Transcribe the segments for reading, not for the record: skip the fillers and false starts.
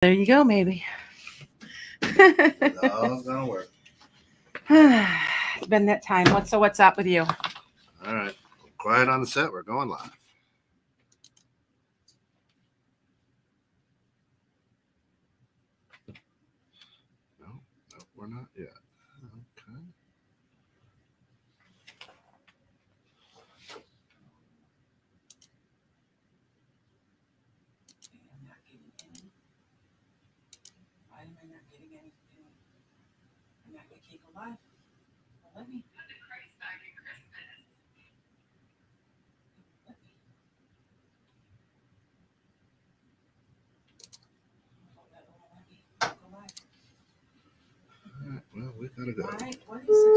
There you go, maybe. It's all gonna work. It's been that time. What's up with you? All right. Quiet on the set. We're going live. No, we're not yet. Okay. I'm not getting any. Why am I not getting anything? I'm not gonna keep alive. Well, let me. Let me. Oh, that won't let me go live. All right. Well, we gotta go. Why? What is such a difficult?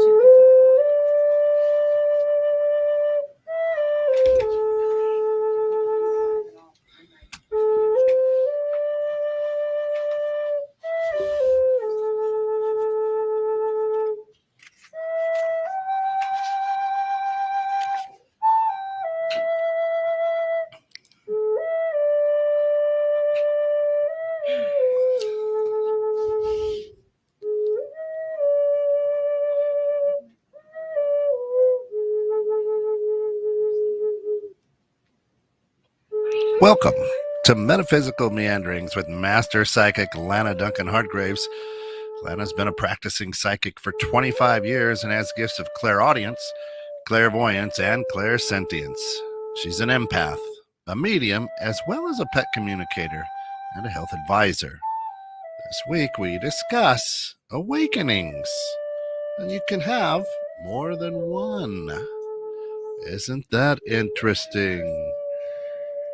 Welcome to Metaphysical Meanderings with Master Psychic Lana Duncan Hargraves. Lana's been a practicing psychic for 25 years and has gifts of clairaudience, clairvoyance, and clairsentience. She's an empath, a medium, as well as a pet communicator and a health advisor. This week we discuss awakenings, and you can have more than one. Isn't that interesting?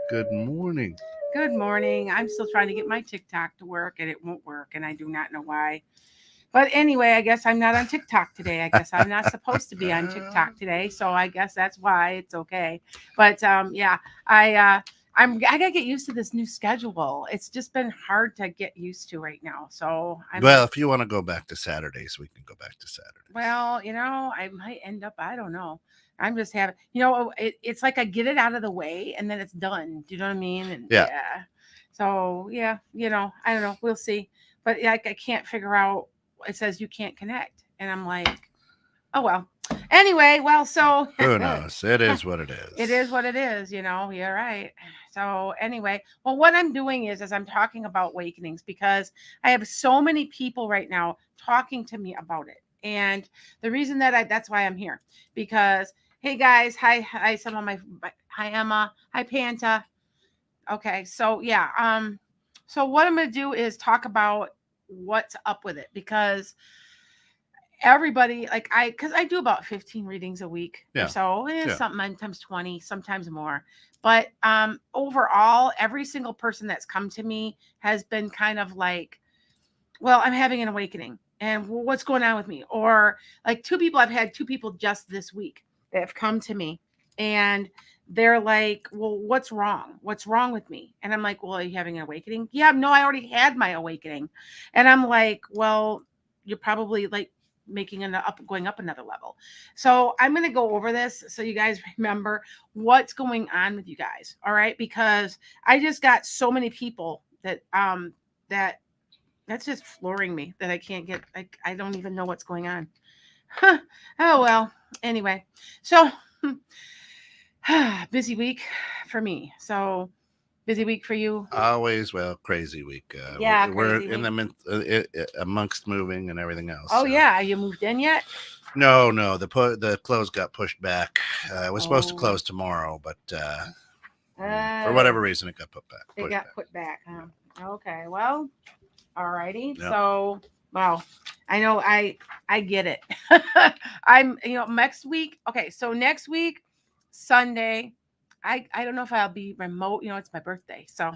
Good morning. Good morning. I'm still trying to get my TikTok to work, and it won't work, and I do not know why. But anyway, I guess I'm not on TikTok today. I guess I'm not supposed to be on TikTok today, so I guess that's why it's okay. But yeah, I gotta get used to this new schedule. It's just been hard to get used to right now. So Well, if you want to go back to Saturdays, we can go back to Saturdays. Well, I might end up. I don't know. I'm just having, it's like I get it out of the way and then it's done. Do you know what I mean? And Yeah. So yeah, I don't know. We'll see. But like I can't figure out. It says you can't connect, and I'm like, oh well. Anyway, well, so Who knows? It is what it is. it is what it is. You're right. So anyway, well, what I'm doing is I'm talking about awakenings because I have so many people right now talking to me about it, and the reason that's why I'm here because. Hey guys, hi, some of hi Emma, hi Panta. Okay, so yeah, so what I'm gonna do is talk about what's up with it because everybody because I do about 15 readings a week or so, sometimes 20, sometimes more. But overall, every single person that's come to me has been kind of like, well, I'm having an awakening, and what's going on with me? Or like I've had two people just this week that have come to me and they're like, well, what's wrong? What's wrong with me? And I'm like, well, are you having an awakening? Yeah, no, I already had my awakening. And I'm like, well, you're probably like going up another level. So I'm going to go over this so you guys remember what's going on with you guys. All right. Because I just got so many people that, that's just flooring me that I can't get, I don't even know what's going on. Huh. Oh, well, anyway, so busy week for me. So busy week for you. Always, crazy week. Yeah, we're crazy in week. the amongst moving and everything else. Oh, yeah. You moved in yet? No, the close got pushed back. It was supposed to close tomorrow, but for whatever reason, it got put back. It got put back. Huh? Okay, well, alrighty. Yep. So, wow, I know I get it. I'm next week. Okay, so next week, Sunday, I don't know if I'll be remote. It's my birthday, so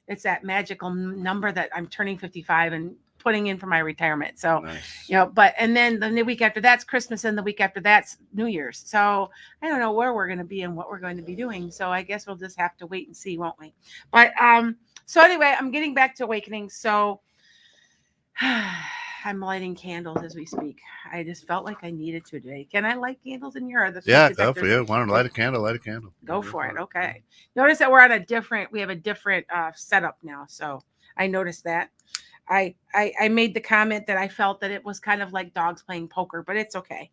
it's that magical number that I'm turning 55 and putting in for my retirement. So, nice. But and then the week after that's Christmas, and the week after that's New Year's. So I don't know where we're going to be and what we're going to be doing. So I guess we'll just have to wait and see, won't we? But so anyway, I'm getting back to awakening. So I'm lighting candles as we speak. I just felt like I needed to today. Can I light candles in here? Yeah, go for you. Want to light a candle? Light a candle. Go for it. Okay. Notice that we have a different setup now. So I noticed that. I made the comment that I felt that it was kind of like dogs playing poker, but it's okay.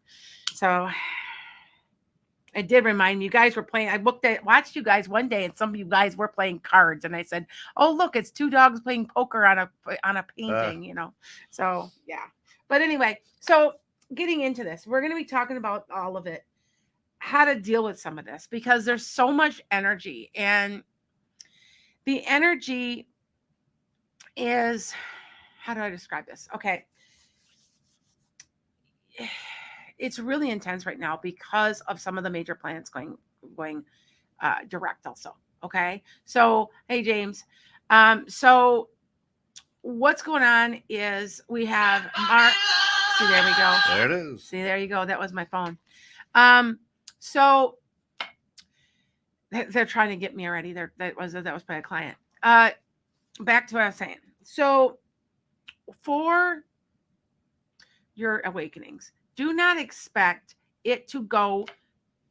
So it did remind me, you guys were playing. I watched you guys one day, and some of you guys were playing cards, and I said, "Oh, look, it's two dogs playing poker on a painting," you know. So yeah, but anyway, so getting into this, we're going to be talking about all of it, how to deal with some of this, because there's so much energy, and the energy is, how do I describe this? Okay, it's really intense right now because of some of the major planets going direct also. Okay. So, hey, James. So what's going on is we have Mark. See, there we go. There it is. See, there you go. That was my phone. So they're trying to get me already. That was by a client. Back to what I was saying. So for your awakenings, do not expect it to go,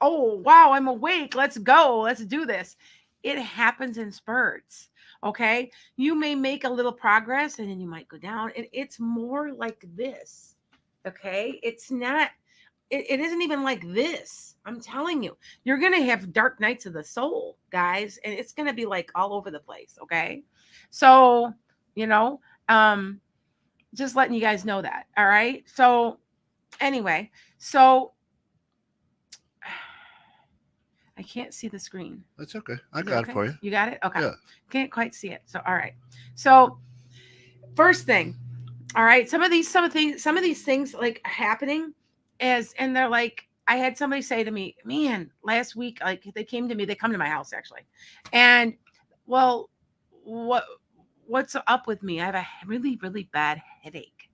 oh, wow, I'm awake. Let's go. Let's do this. It happens in spurts. Okay. You may make a little progress and then you might go down. And it's more like this. Okay. It's not, it isn't even like this. I'm telling you, you're going to have dark nights of the soul, guys. And it's going to be like all over the place. Okay. So, you know, just letting you guys know that. All right. So anyway, so I can't see the screen. That's okay. I got it for you. You got it? Okay. Yeah. Can't quite see it. So, all right. So, first thing, all right. Some of these things like happening and they're like, I had somebody say to me, man, last week, like they come to my house actually. And well, what's up with me? I have a really, really bad headache.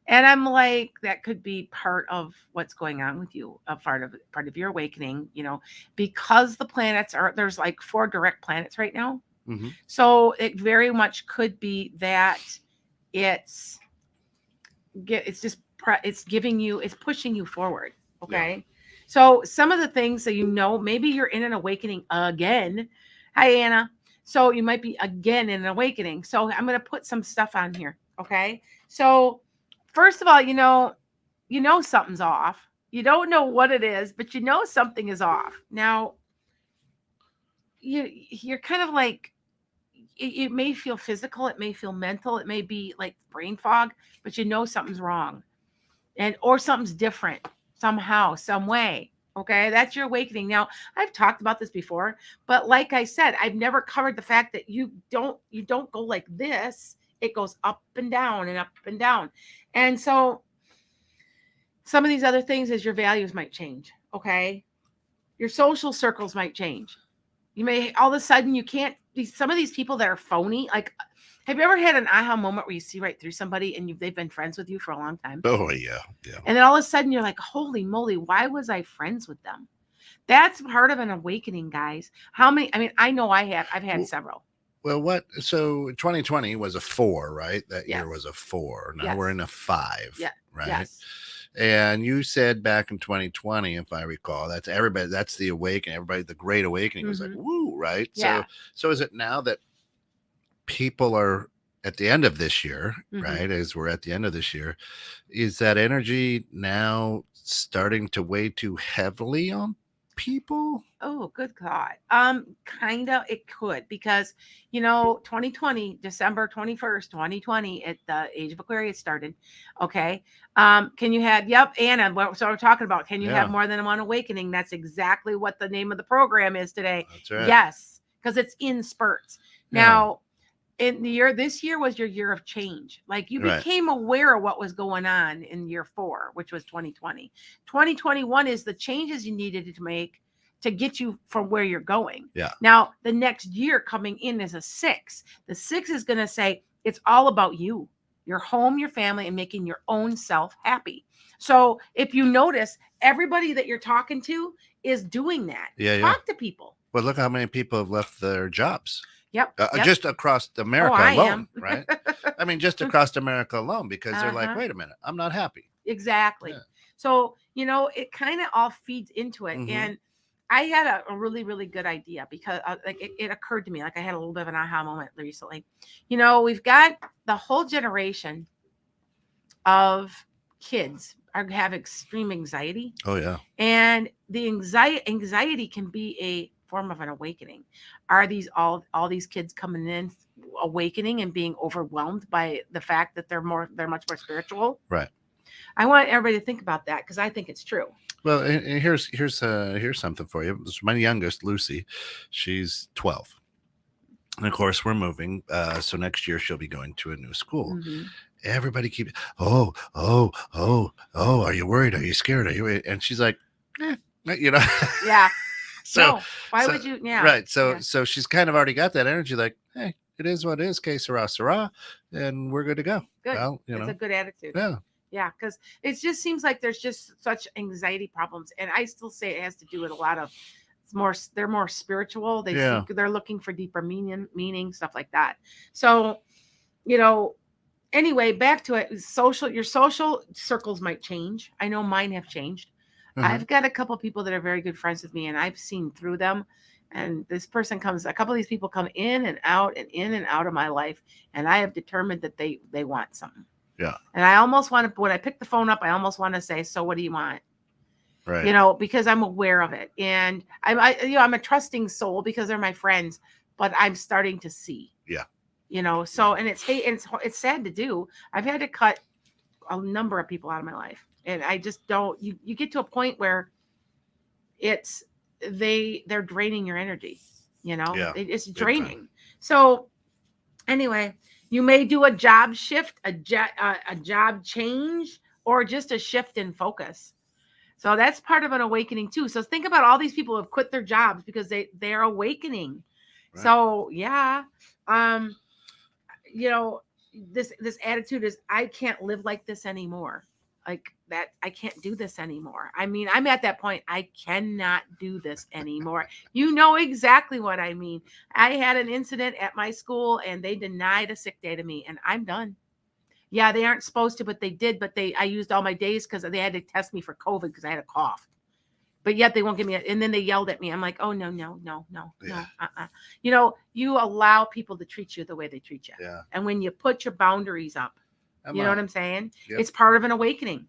And I'm like, that could be part of what's going on with you, a part of your awakening, you know, because the planets there's like 4 direct planets right now. Mm-hmm. So it very much could be that it's pushing you forward. Okay. Yeah. So some of the things that, you know, maybe you're in an awakening again. Hi, Anna. So you might be again in an awakening. So I'm going to put some stuff on here. Okay. So first of all, you know something's off. You don't know what it is, but you know something is off. Now, you're kind of like, it may feel physical, it may feel mental, it may be like brain fog, but you know something's wrong, or something's different somehow, some way. Okay, that's your awakening. Now, I've talked about this before, but like I said, I've never covered the fact that you don't go like this. It goes up and down and up and down. And so some of these other things is your values might change. Okay. Your social circles might change. You may, all of a sudden you can't, some of these people that are phony, like, have you ever had an aha moment where you see right through somebody and they've been friends with you for a long time? Oh, yeah. Yeah. And then all of a sudden you're like, holy moly, why was I friends with them? That's part of an awakening, guys. How many, I know I've had several. Well, so 2020 was a 4, right? That year was a 4. Now we're in a 5, right? Yes. And you said back in 2020, if I recall, that's everybody, that's the awakening. Everybody, the great awakening was like, woo, right? Yeah. So is it now that people are at the end of this year, right? As we're at the end of this year, is that energy now starting to weigh too heavily on people? Oh, good God. Kind of, it could, because, 2020, December 21st, 2020, at the age of Aquarius started. Okay. Can you have, Anna, so we're talking about, can you have more than one awakening? That's exactly what the name of the program is today. That's right. Yes. Because it's in spurts. Now, this year was your year of change. Like you became aware of what was going on in year 4, which was 2020. 2021 is the changes you needed to make to get you from where you're going. Yeah. Now, the next year coming in is a 6. The 6 is going to say it's all about you, your home, your family, and making your own self happy. So if you notice, everybody that you're talking to is doing that. Talk to people. Well, look how many people have left their jobs. Yep. Just across America alone, right? Just across America alone, because they're like, wait a minute, I'm not happy. Exactly. Yeah. So, it kind of all feeds into it. And I had a really, really good idea because like it occurred to me, like I had a little bit of an aha moment recently. We've got the whole generation of kids have extreme anxiety, Oh yeah. and the anxiety can be a form of an awakening. Are these all these kids coming in awakening and being overwhelmed by the fact that they're much more spiritual? Right. I want everybody to think about that because I think it's true. Well, and here's something for you. This is my youngest, Lucy. She's 12. And of course, we're moving. So next year she'll be going to a new school. Mm-hmm. Everybody keeps, oh, are you worried? Are you scared? Are you? And she's like, you know. Yeah. So No. Why would you? Yeah. Right. So Yeah. so she's kind of already got that energy. Like, hey, it is what it is. Que sera, sera, and we're good to go. Good. Well, It's a good attitude. Yeah. Yeah, because it just seems like there's just such anxiety problems, and I still say it has to do with a lot of they're more spiritual. They're looking for deeper meaning, stuff like that. So, anyway, back to it. Your social circles might change. I know mine have changed. I've got a couple of people that are very good friends with me, and I've seen through them. And a couple of these people come in and out of my life, and I have determined that they want something. Yeah. And I almost want to, when I pick the phone up, I almost want to say, so what do you want? Right. Because I'm aware of it. And I'm a trusting soul because they're my friends, but I'm starting to see. Yeah. So, and it's sad to do. I've had to cut a number of people out of my life. And I just don't, you get to a point where they're draining your energy, Yeah. It's draining. So anyway, you may do a job shift, a job change, or just a shift in focus. So that's part of an awakening too. So think about all these people who have quit their jobs because they're awakening. Right. So yeah, this attitude is, I can't live like this anymore. Like that, I can't do this anymore. I mean, I'm at that point. I cannot do this anymore. You know exactly what I mean. I had an incident at my school and they denied a sick day to me, and I'm done. Yeah, they aren't supposed to, but they did. But I used all my days because they had to test me for COVID because I had a cough. But yet they won't give me and then they yelled at me. I'm like, oh, no. You allow people to treat you the way they treat you. Yeah. And when you put your boundaries up, you know what I'm saying? Yep. It's part of an awakening.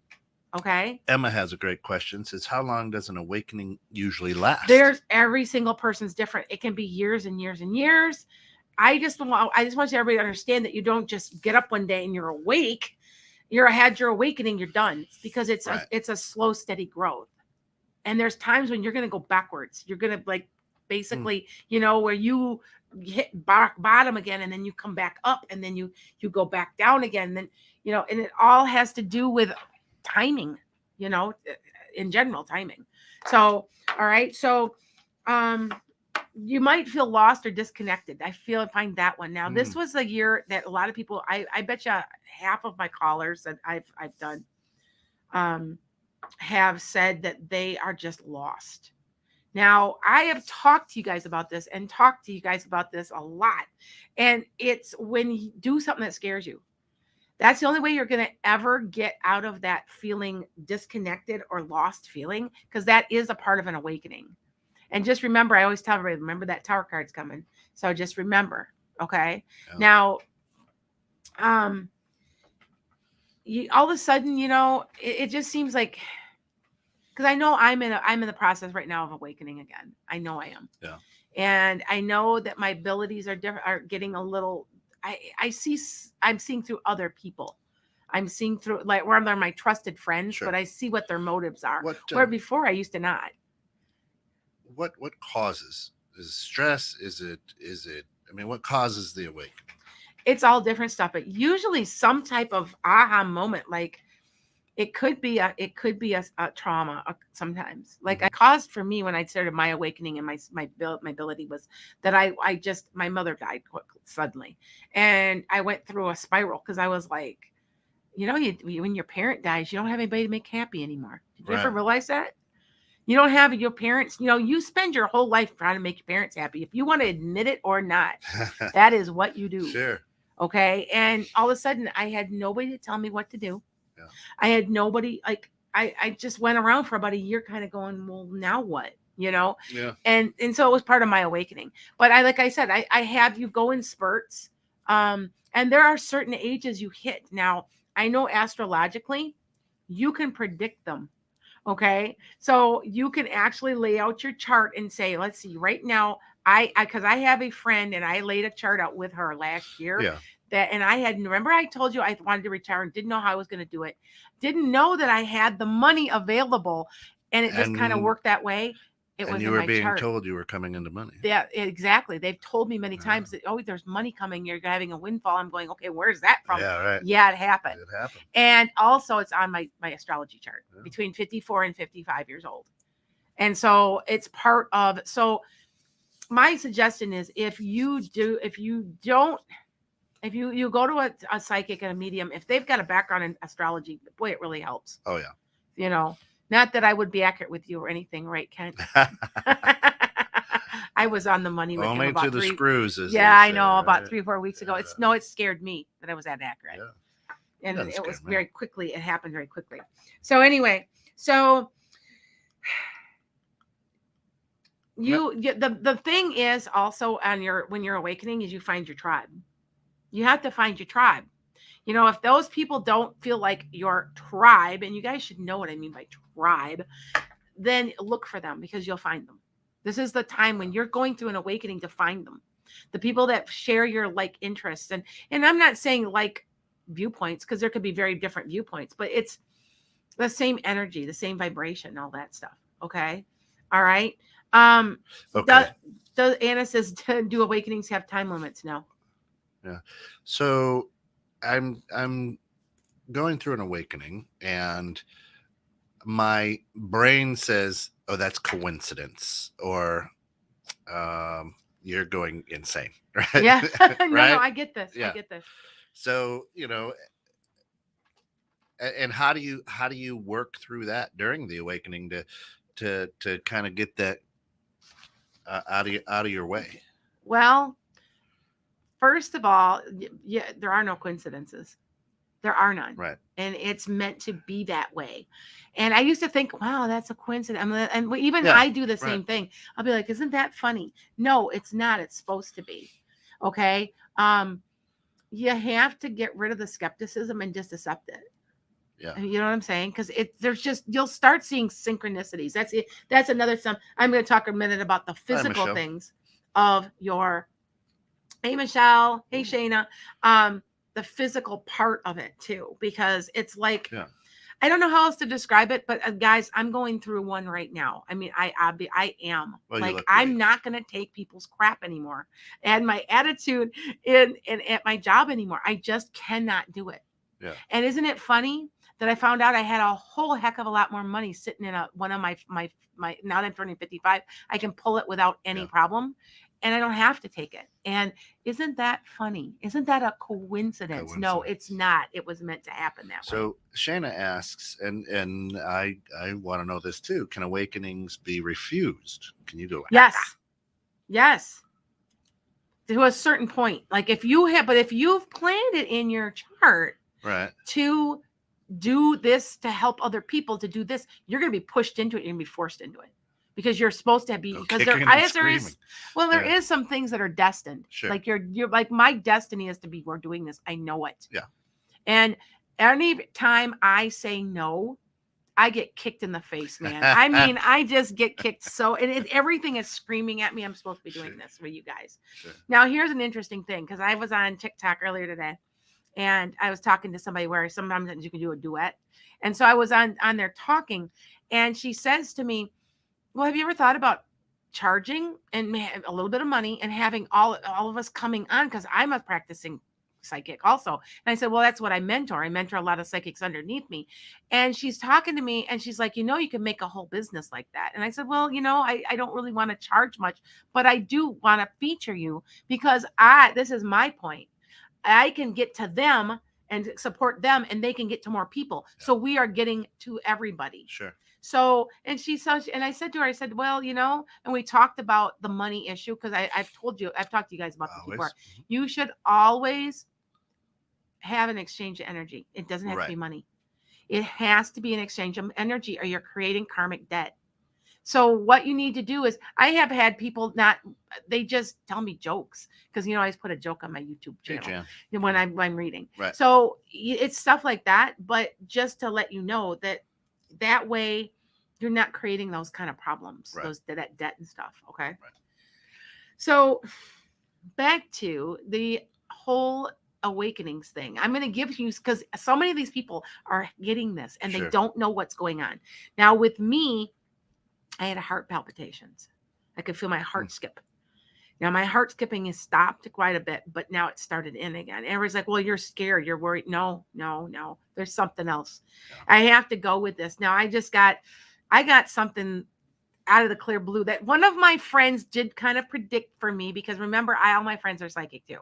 Okay. Emma has a great question. Says, how long does an awakening usually last? Every single person's different. It can be years and years and years. I just want everybody to understand that you don't just get up one day and you're awake. Had your awakening, you're done. It's because it's a slow, steady growth. And there's times when you're going to go backwards. You're going to basically, where you hit bottom again, and then you come back up, and then you go back down again. Then, and it all has to do with timing, in general timing. So, all right. So, you might feel lost or disconnected. I find that one. Now, this was a year that a lot of people, I bet you half of my callers that I've done, have said that they are just lost. Now, I have talked to you guys about this a lot. And it's when you do something that scares you. That's the only way you're going to ever get out of that feeling disconnected or lost feeling, because that is a part of an awakening. And just remember, I always tell everybody, remember that tower card's coming. So just remember, okay? Yeah. Now, all of a sudden, it just seems like, because I know I'm in the process right now of awakening again. I know I am. Yeah. And I know that my abilities are getting a little. I'm seeing through other people. I'm seeing through where they're my trusted friends, but I see what their motives are. Where before I used to not. What causes? Is it stress? Is it? I mean, what causes the awakening? It's all different stuff, but usually some type of aha moment, it could be a trauma sometimes. Like it caused for me when I started my awakening and my ability was that my mother died suddenly, and I went through a spiral because I was like, when your parent dies, you don't have anybody to make happy anymore. Did you ever realize that? You don't have your parents, you spend your whole life trying to make your parents happy. If you want to admit it or not, that is what you do. Sure. Okay. And all of a sudden I had nobody to tell me what to do. I had nobody, I just went around for about a year kind of going, well, now what? Yeah. And so it was part of my awakening. But like I said, I have you go in spurts. And there are certain ages you hit. Now, I know astrologically, you can predict them. Okay. So you can actually lay out your chart and say, let's see, right now, because I have a friend and I laid a chart out with her last year. Yeah. And I had, remember I told you I wanted to retire and didn't know how I was going to do it. Didn't know that I had the money available, and it just kind of worked that way. It was you in were my being chart. told you were coming into money. Yeah, exactly. They've told me many times that, oh, there's money coming. You're having a windfall. I'm going, okay, where's that from? Yeah, right. Yeah, it happened. It happened. And also it's on my astrology chart between 54 and 55 years old. And so it's part of, so my suggestion is if you go to a psychic and a medium, if they've got a background in astrology, boy, it really helps. Oh, yeah. Not that I would be accurate with you or anything, right, Kent? I was on the money with Only him about to the screws. I know, about 3 or 4 weeks ago. It scared me that I was that accurate. Yeah. And it was very quickly. It happened very quickly. So anyway, the thing is also when you're awakening is you find your tribe. You have to find your tribe. If those people don't feel like your tribe, and you guys should know what I mean by tribe, then look for them because you'll find them. This is the time when you're going through an awakening to find them. The people that share your like interests. And I'm not saying like viewpoints, because there could be very different viewpoints, but it's the same energy, the same vibration, all that stuff. Okay. All right. Okay. Anna says, do awakenings have time limits? No. Yeah. So I'm going through an awakening, and my brain says, oh, that's coincidence, or you're going insane. Right. Yeah. Right? No, I get this. Yeah. I get this. So, and how do you work through that during the awakening to kind of get that out of your way? Well, first of all, yeah, there are no coincidences. There are none. Right. And it's meant to be that way. And I used to think, wow, that's a coincidence. And even Yeah, I do the same thing. I'll be like, isn't that funny? No, it's not. It's supposed to be. Okay. You have to get rid of the skepticism and just accept it. Yeah. You know what I'm saying? Because you'll start seeing synchronicities. That's it. That's another I'm going to talk a minute about the physical things of your, hey, Michelle, hey, Shayna, the physical part of it too, because it's like, I don't know how else to describe it, but guys, I'm going through one right now. I mean, I am like, I'm not going to take people's crap anymore, and my attitude in at my job anymore. I just cannot do it. Yeah. And isn't it funny that I found out I had a whole heck of a lot more money sitting in one of my now that I'm turning 55, I can pull it without any problem. And I don't have to take it. And isn't that funny? Isn't that a coincidence? No, it's not. It was meant to happen that way. So Shayna asks, and I want to know this too. Can awakenings be refused? Can you go? Yes. Yes. To a certain point. Like if you've planned it in your chart to do this, to help other people, to do this, you're going to be pushed into it. You're going to be forced into it. Because you're supposed to be, because there is some things that are destined. Sure. Like you're like, my destiny is to be, we're doing this. I know it. Yeah. And any time I say no, I get kicked in the face, man. I mean, I just get kicked. And everything is screaming at me. I'm supposed to be doing this for you guys. Sure. Now, here's an interesting thing. Cause I was on TikTok earlier today, and I was talking to somebody where sometimes you can do a duet. And so I was on there talking, and she says to me, well, have you ever thought about charging and a little bit of money and having all of us coming on? Because I'm a practicing psychic also. And I said, well, that's what I mentor. I mentor a lot of psychics underneath me. And she's talking to me and she's like, you can make a whole business like that. And I said, well, I don't really want to charge much, but I do want to feature you because this is my point. I can get to them and support them, and they can get to more people. Yeah. So we are getting to everybody. Sure. So, and I said to her, I said, well, and we talked about the money issue. Cause I've talked to you guys about this before. You should always have an exchange of energy. It doesn't have to be money. It has to be an exchange of energy, or you're creating karmic debt. So what you need to do is, I have had people they just tell me jokes because I always put a joke on my YouTube Hey, channel Jan. when I'm reading. Right. So it's stuff like that, but just to let you know that way you're not creating those kind of problems, Right. those debt and stuff. Okay. Right. So back to the whole awakenings thing. I'm going to give you, because so many of these people are getting this and Sure. they don't know what's going on. Now with me, I had heart palpitations. I could feel my heart skip. Now my heart skipping has stopped quite a bit, but now it started in again. Everybody's like, well, you're scared. You're worried. No. There's something else. Yeah. I have to go with this. Now I got something out of the clear blue that one of my friends did kind of predict for me, because remember, all my friends are psychic too.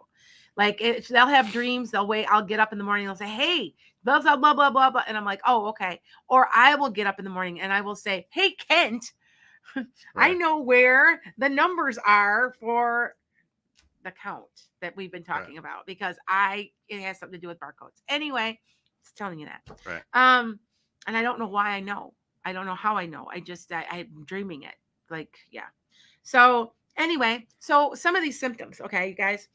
Like if they'll have dreams, they'll wait. I'll get up in the morning. They'll say, hey, blah, blah, blah, blah, blah, blah. And I'm like, oh, okay. Or I will get up in the morning and I will say, hey, Kent, Right. I know where the numbers are for the count that we've been talking about, because it has something to do with barcodes. Anyway, it's telling you that. Right. And I don't know why I know. I don't know how I know. I'm dreaming it. Like, yeah. So anyway, so some of these symptoms, okay, you guys,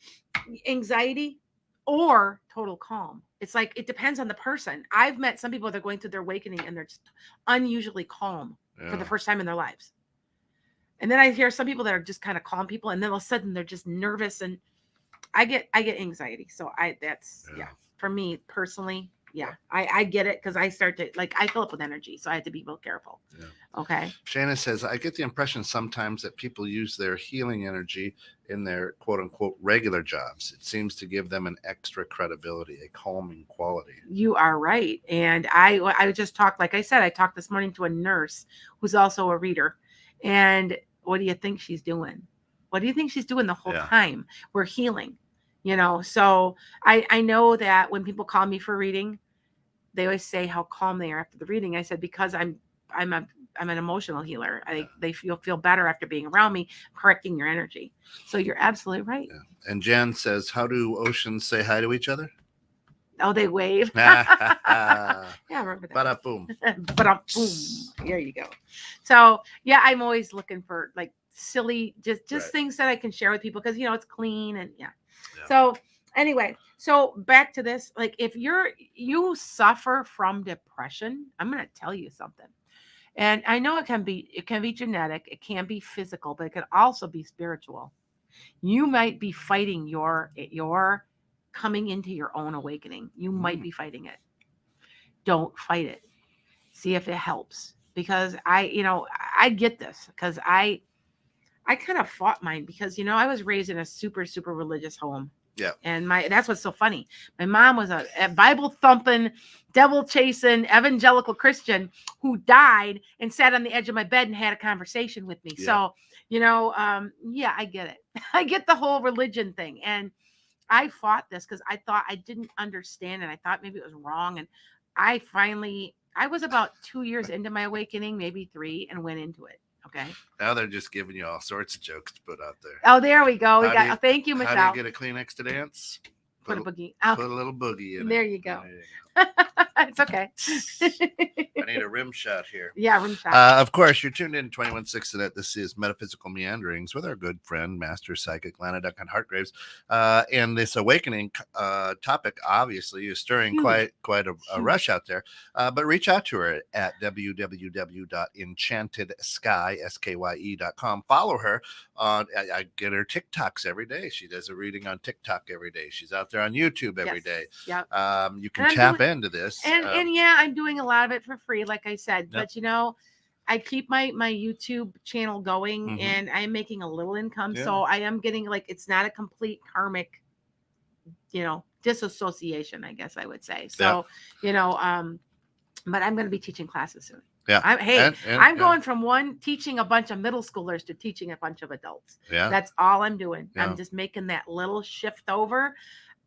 anxiety or total calm. It's like, it depends on the person. I've met some people that are going through their awakening and they're just unusually calm for the first time in their lives. And then I hear some people that are just kind of calm people, and then all of a sudden they're just nervous, and I get anxiety. So for me personally, I get it, because I start to, like, I fill up with energy, so I have to be real careful. Yeah. Okay. Shannon says, I get the impression sometimes that people use their healing energy in their quote unquote regular jobs. It seems to give them an extra credibility, a calming quality. You are right. And I just talked, like I said, I talked this morning to a nurse who's also a reader. And what do you think she's doing? What do you think she's doing the whole time? We're healing, So I know that when people call me for reading, they always say how calm they are after the reading. I said, because I'm an emotional healer. They feel better after being around me, correcting your energy. So you're absolutely right. Yeah. And Jan says, how do oceans say hi to each other? Oh, they wave. Yeah, I remember that. Ba-da boom. Boom. There you go. So yeah, I'm always looking for like silly, just things that I can share with people, because it's clean and yeah. So anyway, so back to this. Like, if you suffer from depression, I'm gonna tell you something. And I know it can be genetic, it can be physical, but it can also be spiritual. You might be fighting your coming into your own awakening. You might be fighting it. Don't fight it. See if it helps. Because I get this, because I kind of fought mine, because I was raised in a super, super religious home. Yeah. And that's what's so funny. My mom was a Bible thumping, devil chasing, evangelical Christian who died and sat on the edge of my bed and had a conversation with me. Yeah. So, I get it. I get the whole religion thing. And I fought this because I thought I didn't understand, and I thought maybe it was wrong. And I was about 2 years into my awakening, maybe 3, and went into it. Okay. Now they're just giving you all sorts of jokes to put out there. Oh, there we go. Thank you, Michelle. How do you get a Kleenex to dance? Put a boogie. Put a little boogie in. There you go. It's okay. I need a rim shot here. Yeah, rim shot. Of course, you're tuned in to 21.6 Net. This is Metaphysical Meanderings with our good friend, Master Psychic Lana Duncan Hartgraves. And this awakening topic, obviously, is stirring quite a rush out there. But reach out to her at www.enchantedskye.com. Follow her on. I get her TikToks every day. She does a reading on TikTok every day. She's out there on YouTube every day. Yep. You can tap into this. And yeah, I'm doing a lot of it for free, like I said. Yep. But I keep my YouTube channel going, and I'm making a little income. Yeah. So I am getting, like, it's not a complete karmic, disassociation, I guess I would say. So, but I'm going to be teaching classes soon. Yeah. I'm going from teaching a bunch of middle schoolers to teaching a bunch of adults. Yeah. That's all I'm doing. Yeah. I'm just making that little shift over.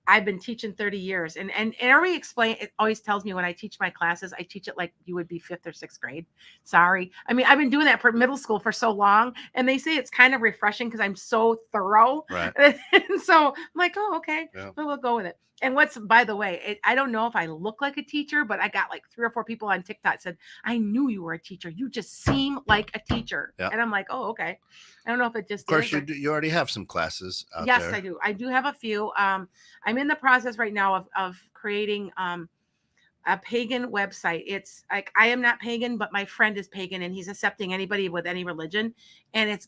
I've been teaching 30 years, and it always tells me when I teach my classes, I teach it like you would be 5th or 6th grade. Sorry. I mean, I've been doing that for middle school for so long, and they say it's kind of refreshing because I'm so thorough. Right. And so I'm like, oh, okay, well, we'll go with it. And what's, by the way, I don't know if I look like a teacher, but I got like 3 or 4 people on TikTok said, I knew you were a teacher. You just seem like a teacher. Yeah. And I'm like, oh, okay. I don't know if it just Of course, is. you already have some classes out Yes, there. I do. I do have a few. I'm in the process right now of creating a pagan website. It's like, I am not pagan, but my friend is pagan, and he's accepting anybody with any religion. And it's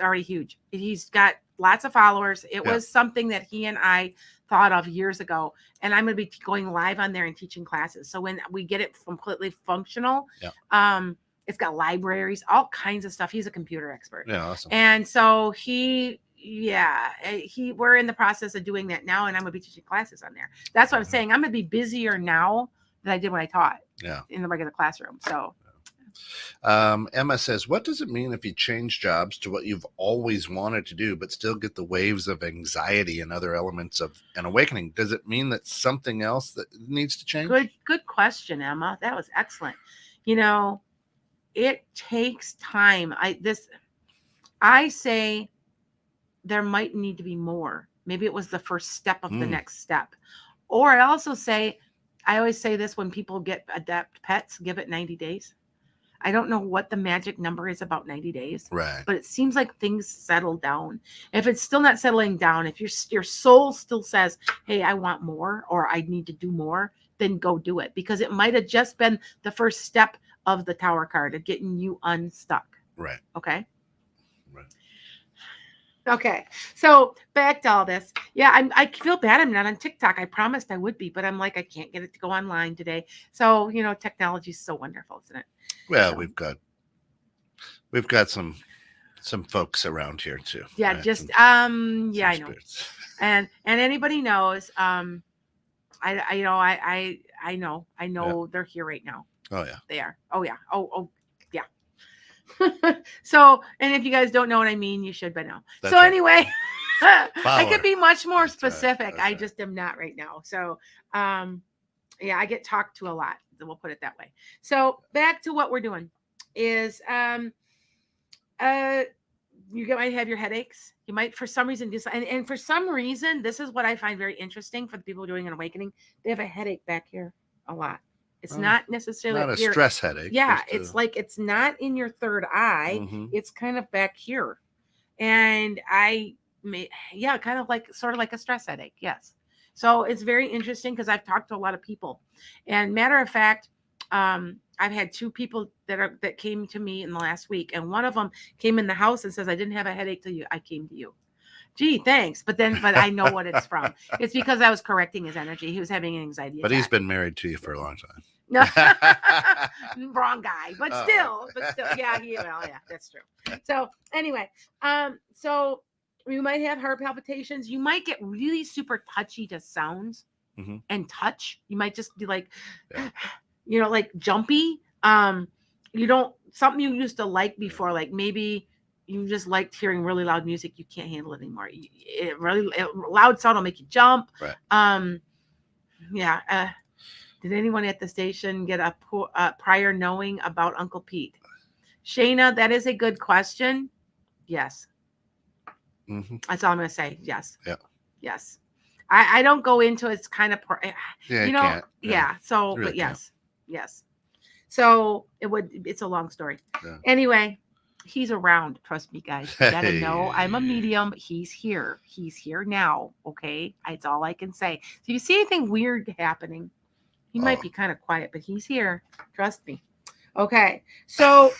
already huge. He's got lots of followers. It was something that he and I thought of years ago, and I'm going to be going live on there and teaching classes. So when we get it completely functional, it's got libraries, all kinds of stuff. He's a computer expert. Yeah, awesome. And so we're in the process of doing that now, and I'm going to be teaching classes on there. That's what I'm saying. I'm going to be busier now than I did when I taught in the regular classroom. So Emma says, what does it mean if you change jobs to what you've always wanted to do, but still get the waves of anxiety and other elements of an awakening? Does it mean that something else that needs to change? Good question, Emma. That was excellent. It takes time. I say there might need to be more. Maybe it was the first step of the next step. Or I always say this when people adopt pets, give it 90 days. I don't know what the magic number is about 90 days, right? But it seems like things settle down. If it's still not settling down, if your soul still says, hey, I want more, or I need to do more, then go do it, because it might have just been the first step of the Tower card of getting you unstuck. Right. Okay. Right. Okay. So back to all this. Yeah, I feel bad I'm not on TikTok. I promised I would be, but I'm like, I can't get it to go online today. So, technology is so wonderful, isn't it? Well, so, we've got some folks around here too. Yeah, right? just I know. Spirits. And anybody knows, I know they're here right now. Oh yeah. They are. Oh yeah. Oh yeah. So, and if you guys don't know what I mean, you should by now. That's so right. Anyway, I could be much more specific. Right. I just am not right now. So, yeah, I get talked to a lot. We'll put it that way. So back to what we're doing is, you might have your headaches. You might, for some reason, and for some reason, this is what I find very interesting for the people doing an awakening. They have a headache back here a lot. It's not necessarily not a stress headache. Yeah, it's like it's not in your third eye. Mm-hmm. It's kind of back here, and kind of like sort of like a stress headache. Yes. So it's very interesting because I've talked to a lot of people, and matter of fact, I've had 2 people that came to me in the last week, and one of them came in the house and says, "I didn't have a headache till I came to you." Gee, thanks. But I know what it's from. It's because I was correcting his energy. He was having an anxiety attack. But he's been married to you for a long time. No, wrong guy. But still, yeah, that's true. So anyway, so you might have heart palpitations. You might get really super touchy to sounds and touch. You might just be like, like jumpy. Something you used to like before, like maybe you just liked hearing really loud music. You can't handle it anymore. Loud sound will make you jump. Right. Did anyone at the station get a prior knowing about Uncle Pete? Shayna, that is a good question. Yes. Mm-hmm. That's all I'm going to say. Yes. Yeah. Yes. I don't go into it's kind of, can't. Yeah. So, really but yes. Can't. Yes. So it's a long story. Yeah. Anyway, he's around. Trust me, guys. You got to know I'm a medium. He's here. He's here now. Okay. That's all I can say. So if you see anything weird happening, he might be kind of quiet, but he's here. Trust me. Okay. So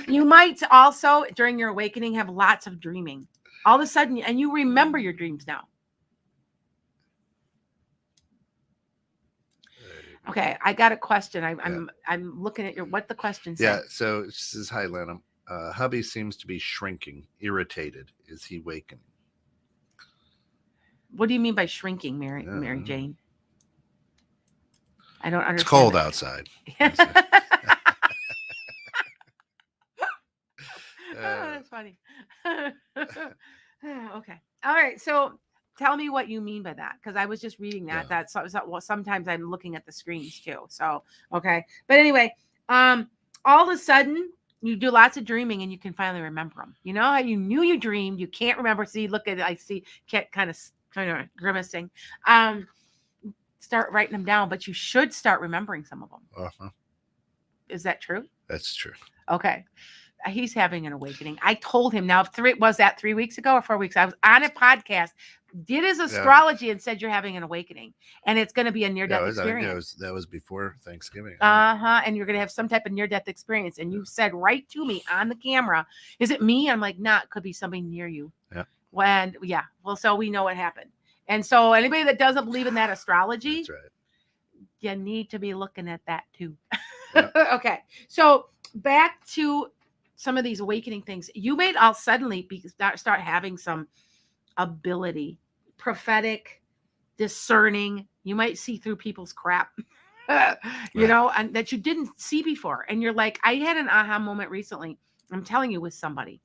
you might also, during your awakening, have lots of dreaming. All of a sudden, and you remember your dreams now. Okay. I got a question. I'm looking at what the question says. Yeah. So it says, hi, Lana. Hubby seems to be shrinking, irritated. Is he wakening? What do you mean by shrinking, Mary Jane? I don't understand. It's cold outside. That's funny. Okay. All right. So tell me what you mean by that, because I was just reading that. Yeah. Sometimes I'm looking at the screens too. So, okay. But anyway, all of a sudden you do lots of dreaming and you can finally remember them. You know how you knew you dreamed, you can't remember. See, look at it. I see Cat kind of I know, grimacing. Start writing them down, but you should start remembering some of them. Uh-huh. Is that true? That's true. Okay. He's having an awakening. I told him now, was that 3 weeks ago or 4 weeks? I was on a podcast, did his astrology and said you're having an awakening and it's going to be a near-death experience. That was before Thanksgiving. And you're going to have some type of near-death experience. And you said right to me on the camera, is it me? I'm like, nah, it could be somebody near you. Yeah. Well, so we know what happened. And so anybody that doesn't believe in that astrology, that's right. You need to be looking at that too. Yeah. Okay. So back to some of these awakening things. You may all suddenly start having some ability, prophetic, discerning. You might see through people's crap, you know, and that you didn't see before. And you're like, I had an aha moment recently. I'm telling you, with somebody,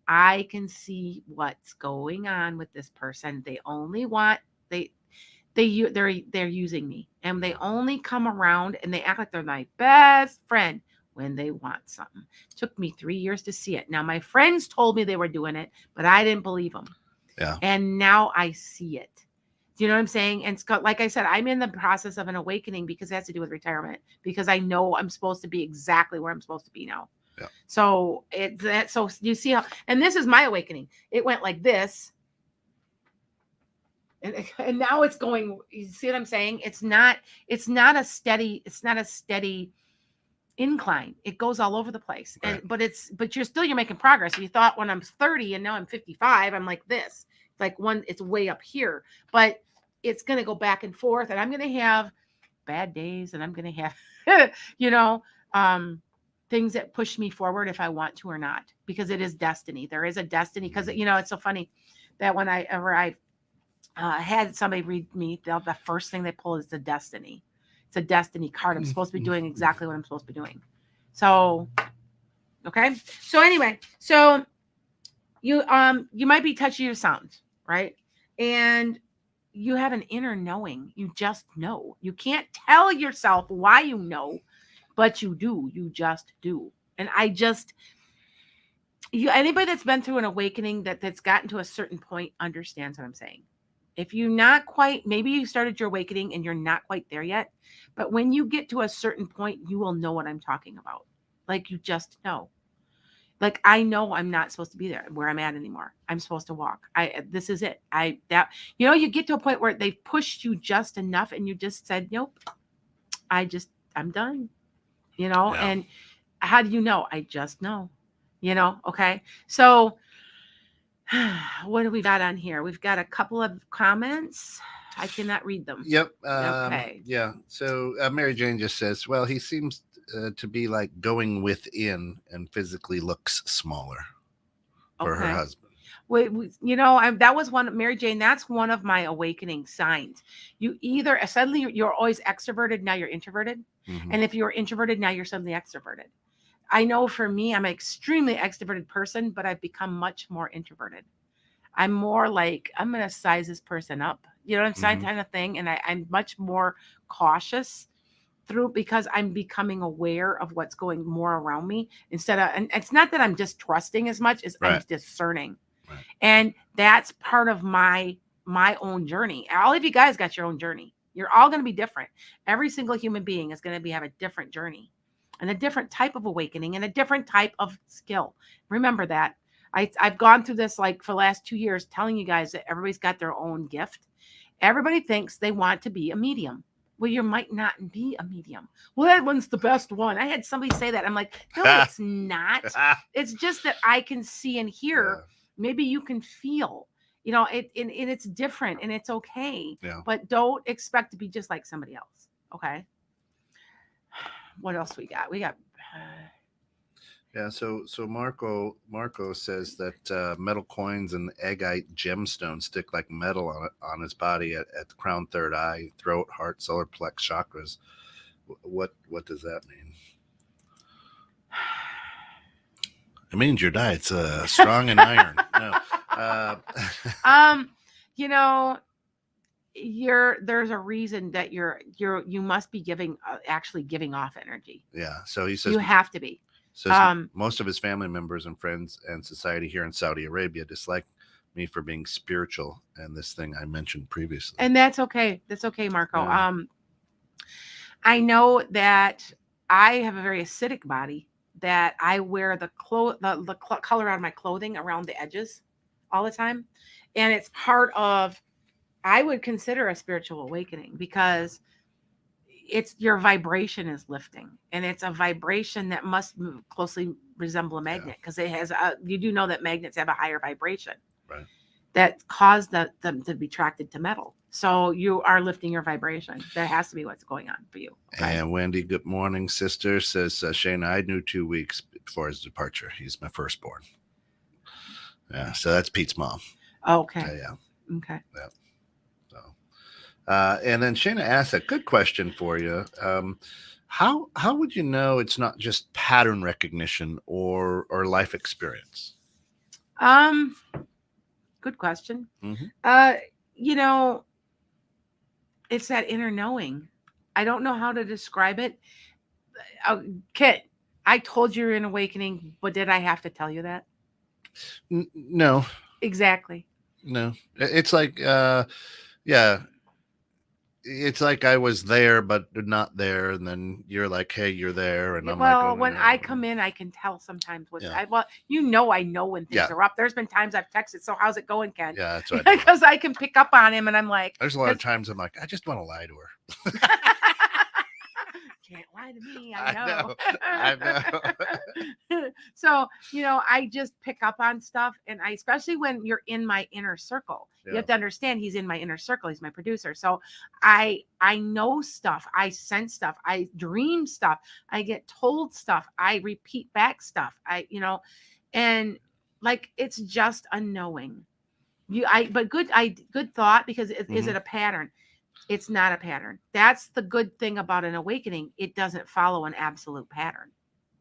I can see what's going on with this person. They only want, they're using me, and they only come around and they act like they're my best friend when they want something. It took me 3 years to see it. Now my friends told me they were doing it, but I didn't believe them. Yeah. And now I see it. Do you know what I'm saying? And Scott, like I said, I'm in the process of an awakening because it has to do with retirement, because I know I'm supposed to be exactly where I'm supposed to be now. Yeah. So so you see how, and this is my awakening. It went like this. And now it's going, you see what I'm saying? It's not a steady incline. It goes all over the place. Right. But you're making progress. You thought when I'm 30 and now I'm 55, I'm like this. It's like it's way up here, but it's going to go back and forth, and I'm going to have bad days, and I'm going to have, things that push me forward if I want to or not, because it is destiny. There is a destiny, because, it's so funny that when I had somebody read me, the first thing they pull is the destiny. It's a destiny card. I'm supposed to be doing exactly what I'm supposed to be doing. So, okay. So anyway, so you might be touching your sound, right? And you have an inner knowing. You just know. You can't tell yourself why you know, but you do. You just do. And anybody that's been through an awakening that's gotten to a certain point understands what I'm saying. If you're not quite, maybe you started your awakening and you're not quite there yet, but when you get to a certain point, you will know what I'm talking about. Like, you just know. Like, I know I'm not supposed to be there where I'm at anymore. I'm supposed to walk. This is it. You get to a point where they've pushed you just enough and you just said, nope, I'm done, Yeah. And how do you know? I just know, okay. So what do we got on here? We've got a couple of comments. I cannot read them. Yep. Okay. Yeah. So Mary Jane just says, well, he seems to be like going within and physically looks smaller for her husband. That was one, Mary Jane, that's one of my awakening signs. You either suddenly you're always extroverted, now you're introverted. Mm-hmm. And if you're introverted, now you're suddenly extroverted. I know for me, I'm an extremely extroverted person, but I've become much more introverted. I'm more like, I'm going to size this person up, you know what I'm saying, kind of thing. And I'm much more cautious because I'm becoming aware of what's going more around me and it's not that I'm just trusting as much as I'm discerning. Right. And that's part of my own journey. All of you guys got your own journey. You're all going to be different. Every single human being is going to have a different journey and a different type of awakening and a different type of skill. Remember that. I've gone through this like for the last 2 years telling you guys that everybody's got their own gift. Everybody thinks they want to be a medium. Well, you might not be a medium. Well, that one's the best one. I had somebody say that. I'm like, no, it's not. It's just that I can see and hear. Yeah. Maybe you can feel, and it's different and it's okay. Yeah. But don't expect to be just like somebody else. Okay. What else we got? Yeah, so Marco says that metal coins and agate gemstones stick like metal on his body at the crown, third eye, throat, heart, solar plex chakras. What does that mean? It means your diet's strong in iron. No. There's a reason that you must be actually giving off energy. Yeah. So he says you have to be. So most of his family members and friends and society here in Saudi Arabia dislike me for being spiritual and this thing I mentioned previously. And that's okay. That's okay, Marco. Yeah. I know that I have a very acidic body, that I wear the color on my clothing around the edges all the time. And it's part of, I would consider a spiritual awakening, because it's your vibration is lifting, and it's a vibration that must closely resemble a magnet, because it has you do know that magnets have a higher vibration, Right. that cause them to be attracted to metal. So you are lifting your vibration. That has to be what's going on for you. Okay? And Wendy, good morning, sister, says Shane, I knew 2 weeks before his departure. He's my firstborn. Yeah, so that's Pete's mom. Okay. Yeah. Okay. Yeah. So, and then Shayna asked a good question for you. How would you know it's not just pattern recognition or life experience? Good question. Mm-hmm. You know, it's that inner knowing. I don't know how to describe it. Kit, I told you you're in awakening, but did I have to tell you that? No. Exactly. No. It's like, yeah. It's like I was there, but not there, and then you're like, "Hey, you're there," and I'm like, Well, "Oh, when no, I no." come in, I can tell sometimes what Yeah. I know when things Yeah. are up. There's been times I've texted, so how's it going, Ken? Yeah, that's what I do. Because I can pick up on him, and I'm like, There's a lot of times I'm like, I just want to lie to her. can't lie to me. I know. I know. So, I just pick up on stuff, and especially when you're in my inner circle, you have to understand he's in my inner circle. He's my producer. So I know stuff. I sense stuff. I dream stuff. I get told stuff. I repeat back stuff. And like, it's just a knowing. But good thought, because is it a pattern? It's not a pattern. That's the good thing about an awakening. It doesn't follow an absolute pattern,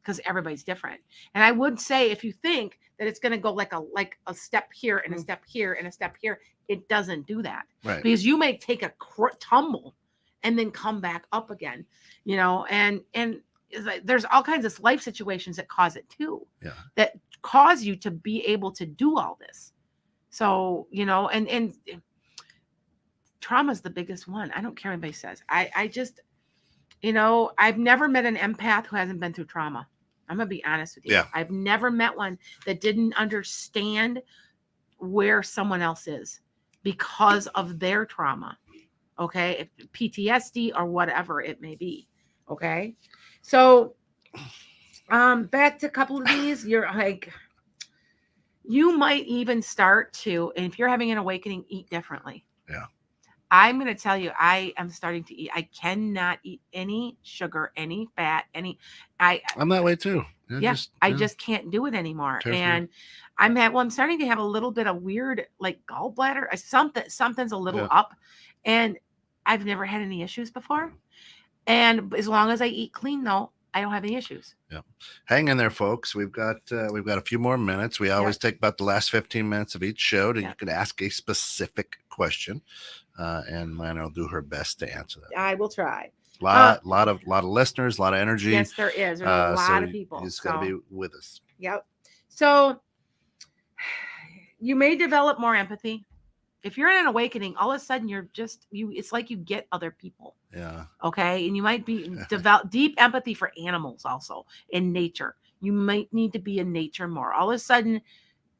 because everybody's different. And I would say, if you think that it's going to go like a step here and a step here and a step here, it doesn't do that. Right. Because you may take a tumble and then come back up again, and it's like, there's all kinds of life situations that cause it too. Yeah. That cause you to be able to do all this. So, and trauma is the biggest one. I don't care what anybody says. I just, I've never met an empath who hasn't been through trauma. I'm going to be honest with you. Yeah. I've never met one that didn't understand where someone else is because of their trauma. Okay. PTSD or whatever it may be. Okay. So, back to a couple of these, you're like, you might even start to, and if you're having an awakening, eat differently. Yeah. I'm going to tell you, I am starting to eat. I cannot eat any sugar, any fat, I'm that way too. I just can't do it anymore. And I'm starting to have a little bit of weird, like, gallbladder, something's a little up, and I've never had any issues before. And as long as I eat clean, though, I don't have any issues. Yeah. Hang in there, folks. We've got a few more minutes. We always take about the last 15 minutes of each show you can ask a specific question. And Lana will do her best to answer that. I will try. Lot of listeners, a lot of energy. Yes, there is. There's a lot of people. You just got to be with us. Yep. So you may develop more empathy. If you're in an awakening, all of a sudden it's like you get other people. Yeah. Okay. And you might develop deep empathy for animals also in nature. You might need to be in nature more. All of a sudden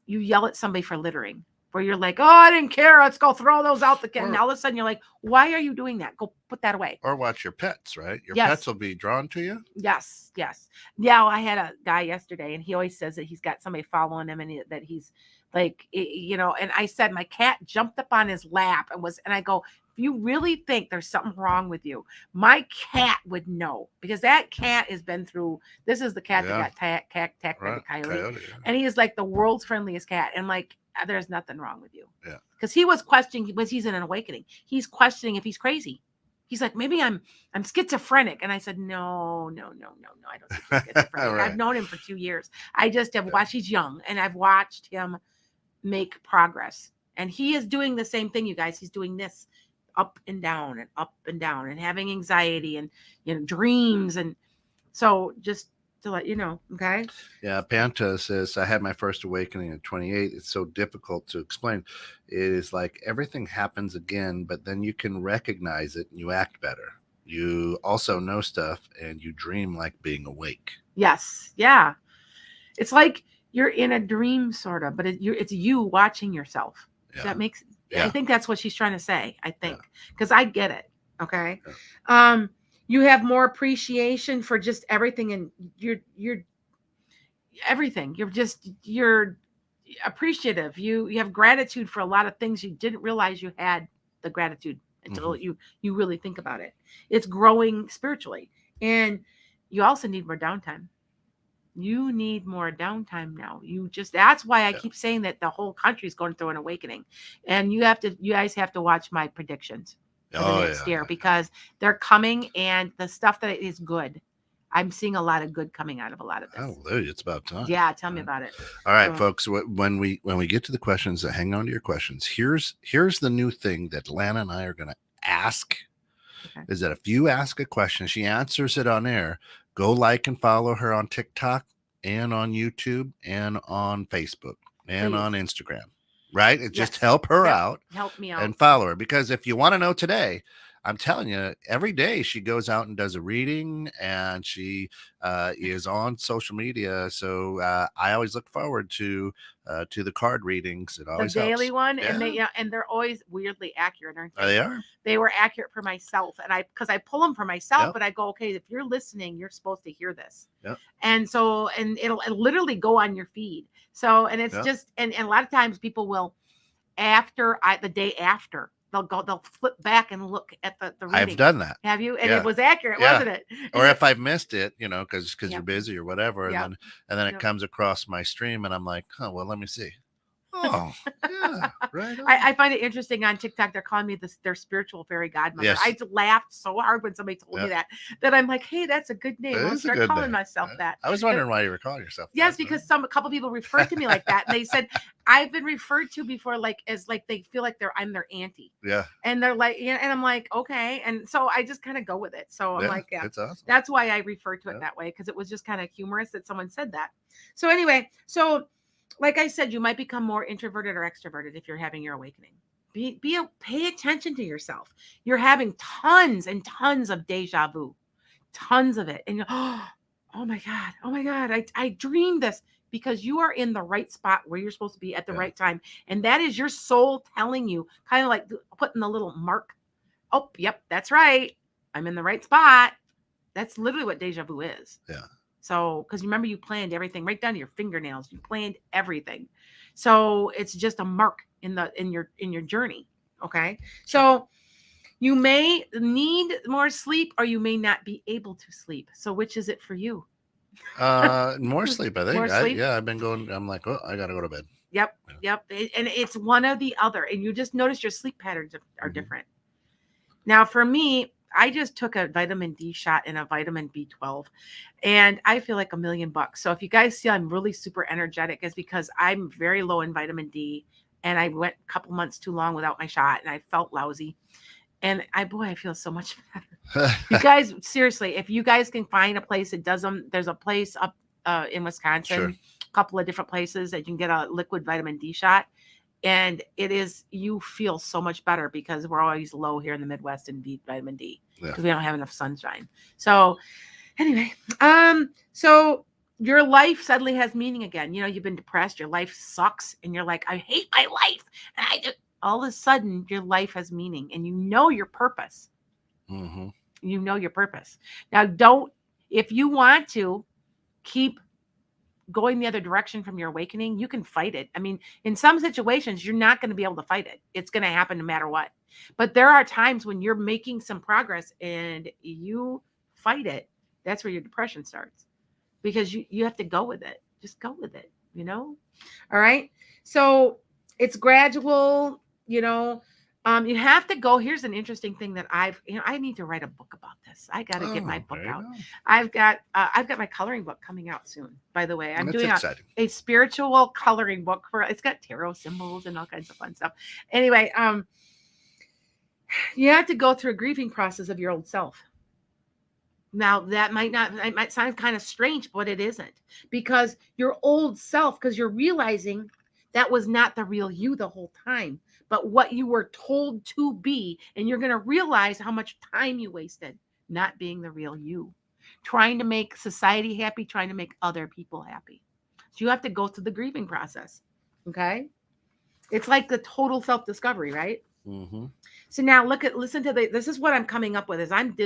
you yell at somebody for littering, where you're like, oh, I didn't care. Let's go throw those out the can. And all of a sudden you're like, why are you doing that? Go put that away. Or watch your pets, right? Your pets will be drawn to you. Yes. Yes. Yeah. I had a guy yesterday, and he always says that he's got somebody following him, and that he's like, and I said, my cat jumped up on his lap and I go, if you really think there's something wrong with you, my cat would know, because that cat has been through, this is the cat that got attacked by the coyote. And he is like the world's friendliest cat. And like, there's nothing wrong with you. Yeah. Because he was questioning, he's in an awakening. He's questioning if he's crazy. He's like, maybe I'm schizophrenic. And I said, no, I don't think he's schizophrenic. I've known him for 2 years. I just have watched, he's young, and I've watched him make progress. And he is doing the same thing, you guys. He's doing this up and down and up and down, and having anxiety and dreams. And so just to let you know. Okay. Yeah, Panta says, I had my first awakening at 28. It's so difficult to explain. It is like everything happens again, but then you can recognize it and you act better. You also know stuff and you dream like being awake. Yes. Yeah. It's like you're in a dream, sort of, but it's you watching yourself. Yeah. That makes, Yeah. I think that's what she's trying to say. I think, because I get it. Okay. Yeah. You have more appreciation for just everything, and you're everything. You're appreciative. You have gratitude for a lot of things you didn't realize you had the gratitude until you really think about it. It's growing spiritually, and you also need more downtime. You need more downtime now. That's why I keep saying that the whole country is going through an awakening, and you guys have to watch my predictions for the next year, because they're coming, and the stuff that is good. I'm seeing a lot of good coming out of a lot of this. Hallelujah, it's about time. Yeah, tell me about it. All right, folks. When we get to the questions, hang on to your questions. Here's the new thing that Lana and I are going to ask. Okay. Is that if you ask a question, she answers it on air. Go like and follow her on TikTok and on YouTube and on Facebook and on Instagram. Right? It just help her out. Help me out. And follow her. Because if you want to know today, I'm telling you, every day she goes out and does a reading, and she is on social media. So I always look forward to the card readings. It always the daily helps. one, and they're always weirdly accurate, aren't they? They are. They were accurate for myself, and because I pull them for myself, but I go, okay, if you're listening, you're supposed to hear this. Yep. And so, and it'll literally go on your feed. So, and it's just, and a lot of times people will, the day after, they'll flip back and look at the reading. I've done that. Have you? And it was accurate, wasn't it? Or if I've missed it, because you're busy or whatever, and then it comes across my stream, and I'm like, oh, well, let me see. Oh, yeah, right. I find it interesting on TikTok. They're calling me their spiritual fairy godmother. Yes. I laughed so hard when somebody told me that I'm like, hey, that's a good name. I'll start calling myself that. I was wondering why you were calling yourself that. Yes, because a couple people referred to me like that. And they said, I've been referred to before, as they feel like I'm their auntie. Yeah. And they're like, and I'm like, okay. And so I just kind of go with it. So I'm like, that's awesome. That's why I refer to it that way, because it was just kind of humorous that someone said that. So anyway, like I said, you might become more introverted or extroverted if you're having your awakening. Pay attention to yourself. You're having tons and tons of deja vu, tons of it. And you're, oh my God, I dreamed this, because you are in the right spot where you're supposed to be at the right time. And that is your soul telling you, kind of like putting the little mark. Oh, yep, that's right. I'm in the right spot. That's literally what deja vu is. Yeah. So, because remember, you planned everything right down to your fingernails. You planned everything. So it's just a mark in your journey. Okay. So you may need more sleep, or you may not be able to sleep. So which is it for you? More sleep, I think. More sleep? I've been going. I'm like, oh, I got to go to bed. Yep. And it's one or the other. And you just notice your sleep patterns are different. Now, for me, I just took a vitamin D shot and a vitamin B12, and I feel like $1,000,000. So if you guys see I'm really super energetic, it's because I'm very low in vitamin D, and I went a couple months too long without my shot, and I felt lousy. And I feel so much better. You guys, seriously, if you guys can find a place that does them, there's a place up in Wisconsin, a couple of different places that you can get a liquid vitamin D shot. And you feel so much better, because we're always low here in the Midwest in vitamin D, because we don't have enough sunshine. So anyway, so your life suddenly has meaning again. You've been depressed, your life sucks, and you're like, I hate my life. And all of a sudden your life has meaning, and you know your purpose. Mm-hmm. You know your purpose. Now, if you want to keep going the other direction from your awakening, you can fight it. I mean, in some situations, you're not going to be able to fight it. It's going to happen no matter what. But there are times when you're making some progress and you fight it. That's where your depression starts, because you have to go with it. Just go with it, All right. So it's gradual, you have to go. Here's an interesting thing that I need to write a book about this. I got to get my book out. I've got my coloring book coming out soon, by the way. I'm doing a spiritual coloring book it's got tarot symbols and all kinds of fun stuff. Anyway, you have to go through a grieving process of your old self. Now that it might sound kind of strange, but it isn't, because your old self, because you're realizing that was not the real you the whole time, but what you were told to be. And you're going to realize how much time you wasted not being the real you, trying to make society happy, trying to make other people happy. So you have to go through the grieving process. Okay. It's like the total self discovery, right? Mm-hmm. So now listen to this is what I'm coming up with as I'm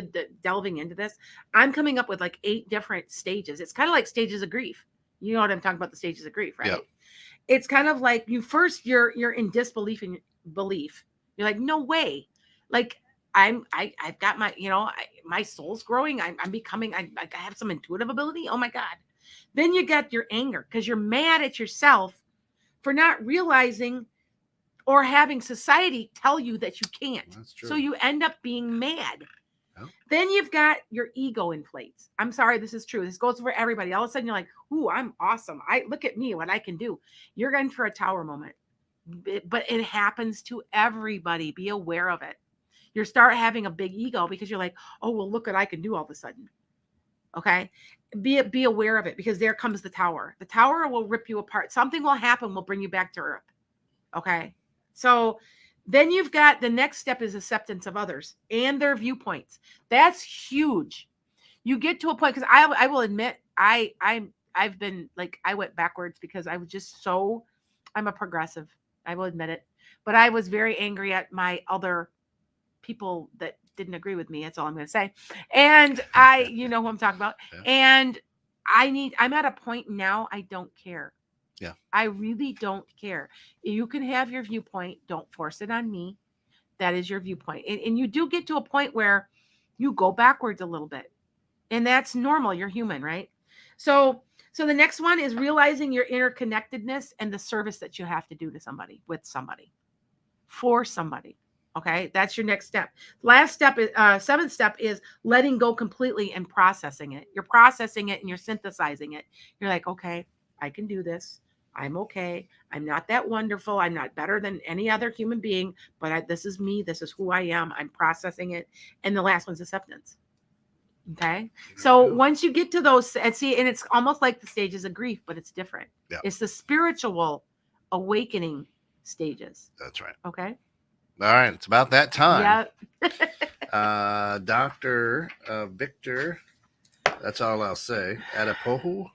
delving into this. I'm coming up with like 8 different stages. It's kind of like stages of grief. You know what I'm talking about, the stages of grief, right? Yeah. It's kind of like you're in disbelief in belief. You're like, no way. Like I've got my, my soul's growing. I'm becoming, I have some intuitive ability. Oh my God. Then you got your anger because you're mad at yourself for not realizing or having society tell you that you can't. That's true. So you end up being mad. Yep. Then you've got your ego inflates. I'm sorry, this is true. This goes for everybody. All of a sudden you're like, ooh, I'm awesome. Look at me, what I can do. You're going for a tower moment. But it happens to everybody. Be aware of it. You start having a big ego because you're like, oh, well, look what I can do all of a sudden. Okay. Be aware of it, because there comes the tower. The tower will rip you apart. Something will happen, will bring you back to earth. Okay. So then you've got the next step is acceptance of others and their viewpoints. That's huge. You get to a point, because I will admit I've been like, I went backwards because I was just I'm a progressive. I will admit it. But I was very angry at my other people that didn't agree with me. That's all I'm going to say. And you know who I'm talking about. Yeah. And I'm at a point now, I don't care. Yeah. I really don't care. You can have your viewpoint. Don't force it on me. That is your viewpoint. And you do get to a point where you go backwards a little bit. And that's normal. You're human, right? So the next one is realizing your interconnectedness and the service that you have to do to somebody, with somebody, for somebody. Okay. That's your next step. Last step is 7th step is letting go completely and processing it. You're processing it and you're synthesizing it. You're like, okay, I can do this. I'm okay. I'm not that wonderful. I'm not better than any other human being, but this is me. This is who I am. I'm processing it. And the last one's acceptance. Okay. So once you get to those, and it's almost like the stages of grief, but it's different. Yeah. It's the spiritual awakening stages. That's right. Okay. All right. It's about that time. Yeah. Dr. Victor, that's all I'll say. Adapohu.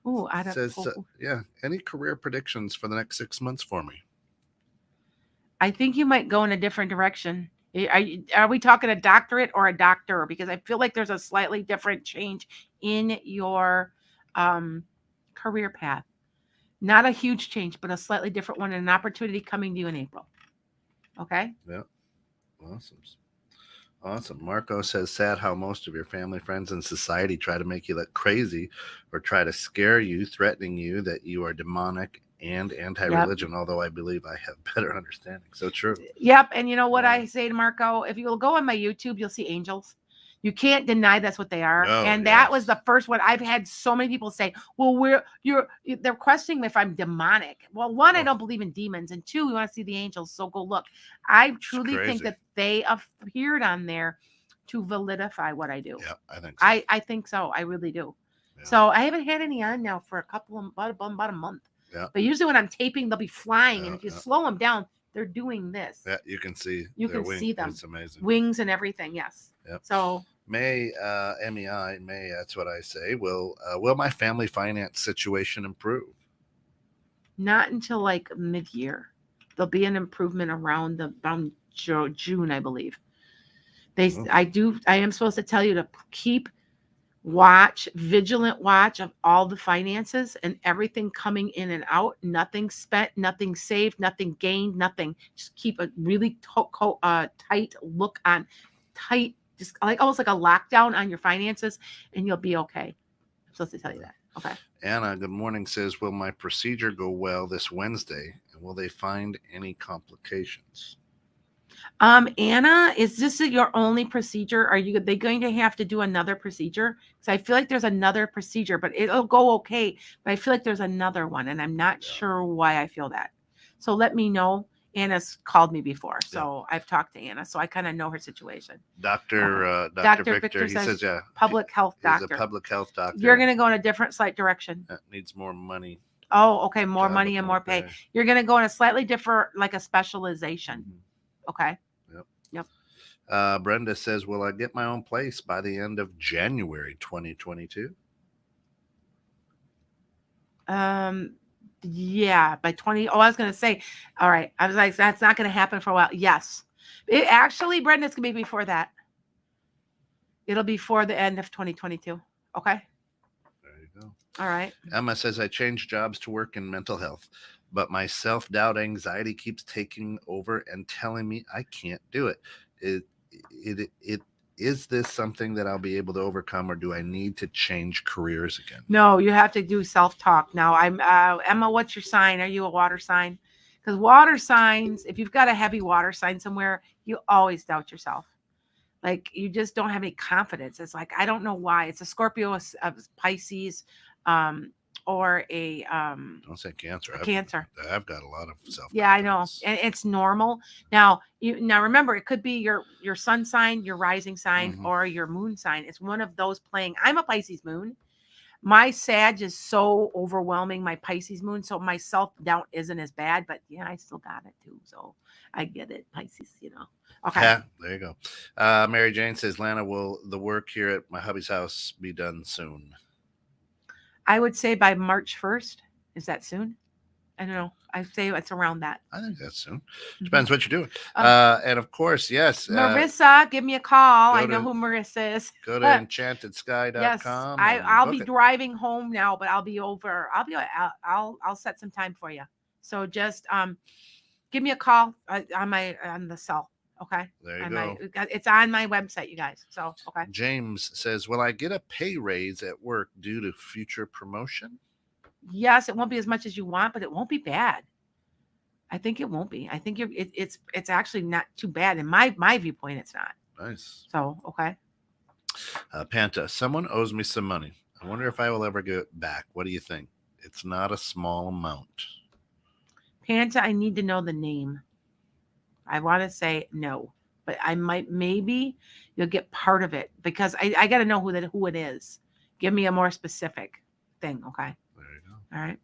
Ooh, says, any career predictions for the next 6 months for me? I think you might go in a different direction. Are we talking a doctorate or a doctor? Because I feel like there's a slightly different change in your career path. Not a huge change, but a slightly different one, and an opportunity coming to you in April. Okay? Yeah. Awesome. Marco says, sad how most of your family, friends, and society try to make you look crazy or try to scare you, threatening you that you are demonic and anti-religion, although I believe I have better understanding. So true. Yep. And you know what I say to Marco? If you will go on my YouTube, you'll see angels. You can't deny that's what they are. And that was the first one. I've had so many people say, well, they're questioning if I'm demonic. Well, one, I don't believe in demons. And 2, we want to see the angels. So go look. I truly think that they appeared on there to validify what I do. Yeah, I think so. I think so. I really do. Yeah. So I haven't had any on now for about a month. Yeah. But usually when I'm taping, they'll be flying. And if you slow them down, they're doing this. Yeah, you can see. See them. It's amazing. Wings and everything. Yes. Yep. So May, that's what I say. Will my family finance situation improve? Not until like mid-year. There'll be an improvement around June, I believe. I am supposed to tell you to keep vigilant watch of all the finances and everything coming in and out. Nothing spent, nothing saved, nothing gained, nothing. Just keep a really tight look on, just like almost like a lockdown on your finances, and you'll be okay. I'm supposed to tell you that. Okay. Anna, good morning, says, will my procedure go well this Wednesday, and will they find any complications? Anna, is this your only procedure? Are they going to have to do another procedure? Because I feel like there's another procedure, but it'll go okay. But I feel like there's another one, and I'm not sure why I feel that. So let me know Anna's called me before, so I've talked to Anna, so I kind of know her situation. Dr. Dr. Victor, he says, yeah, public health he's doctor. a public health doctor. You're going to go in a different slight direction. Needs more money. Oh, okay. More Job money with and more more pay. pay. You're going to go in a slightly different, like a specialization. Okay. Yep. Brenda says, will I get my own place by the end of January 2022? Yeah, by 20. Oh, I was going to say, all right. I was like, that's not going to happen for a while. Yes. It actually, Brenda, it's going to be before that. It'll be for the end of 2022. Okay. There you go. All right. Emma says, I changed jobs to work in mental health, but my self-doubt, anxiety keeps taking over and telling me I can't do it. Is this something that I'll be able to overcome, or do I need to change careers again? No, you have to do self-talk. Now, I'm Emma, what's your sign? Are you a water sign? Because water signs, if you've got a heavy water sign somewhere, you always doubt yourself. Like, you just don't have any confidence. It's like, I don't know why. It's a Scorpio, a Pisces, or a don't say Cancer. Cancer. I've got a lot of self. Yeah, I know, and it's normal. Now remember, it could be your sun sign, your rising sign, or your moon sign. It's one of those playing. I'm a Pisces moon. My Sag is so overwhelming, my Pisces moon, so my self-doubt isn't as bad, but yeah, I still got it too. So I get it, Pisces, Okay. Yeah, there you go. Mary Jane says, Lana, will the work here at my hubby's house be done soon? I would say by March 1st. Is that soon? I don't know. I say it's around that. I think that's soon. Depends what you're doing. And of course, yes. Marissa, give me a call. I know who Marissa is. Go to enchantedsky.com. Yes, I'll be driving home now, but I'll be over. I'll set some time for you. So just give me a call on the cell. Okay. There you go. It's on my website, you guys. So okay. James says, will I get a pay raise at work due to future promotion? Yes, it won't be as much as you want, but it won't be bad. I think it won't be. I think it's actually not too bad. In my viewpoint, it's not. Nice. So, okay. Panta, someone owes me some money. I wonder if I will ever get it back. What do you think? It's not a small amount. Panta, I need to know the name. I want to say no, but maybe you'll get part of it, because I got to know who it is. Give me a more specific thing. Okay. There you go. All right.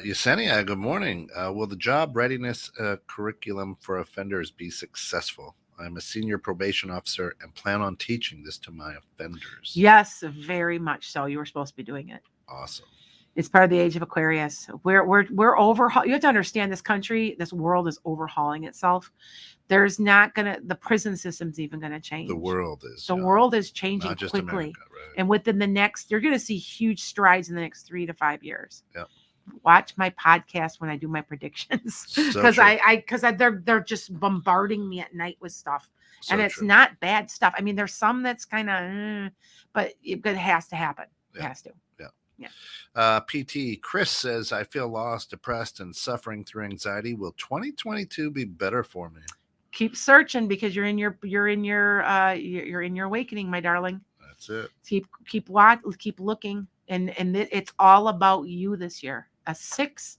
Yesenia, good morning. Will the job readiness curriculum for offenders be successful? I'm a senior probation officer and plan on teaching this to my offenders. Yes, very much so. You were supposed to be doing it. Awesome. It's part of the age of Aquarius. We're overhaul. You have to understand, this world is overhauling itself. There's not the prison system's even gonna change. The world is changing not just quickly. America, right? And within you're gonna see huge strides in the next 3 to 5 years. Yeah. Watch my podcast when I do my predictions, because they're just bombarding me at night with stuff, and it's not bad stuff. I mean, there's some that's kind of, but it has to happen. It has to. Yeah. PT Chris says, I feel lost, depressed, and suffering through anxiety. Will 2022 be better for me? Keep searching, because you're in your awakening, my darling. That's it. Keep looking, and it's all about you this year. A 6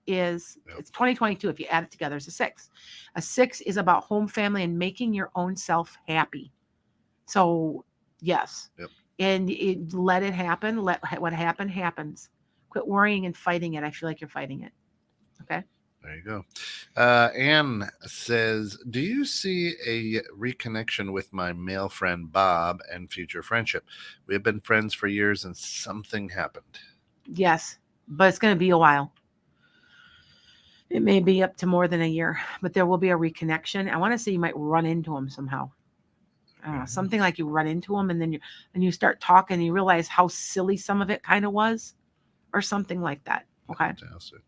is it's 2022. If you add it together, it's a 6. A 6 is about home, family, and making your own self happy. So yes. Yep. And let it happen. Let what happened happens. Quit worrying and fighting it. I feel like you're fighting it. Okay. There you go. Anne says, do you see a reconnection with my male friend Bob and future friendship? We have been friends for years and something happened. Yes, but it's going to be a while. It may be up to more than a year, but there will be a reconnection. I want to say you might run into him somehow. Something like you run into him, and then you start talking, and you realize how silly some of it kind of was, or something like that. Okay. Fantastic.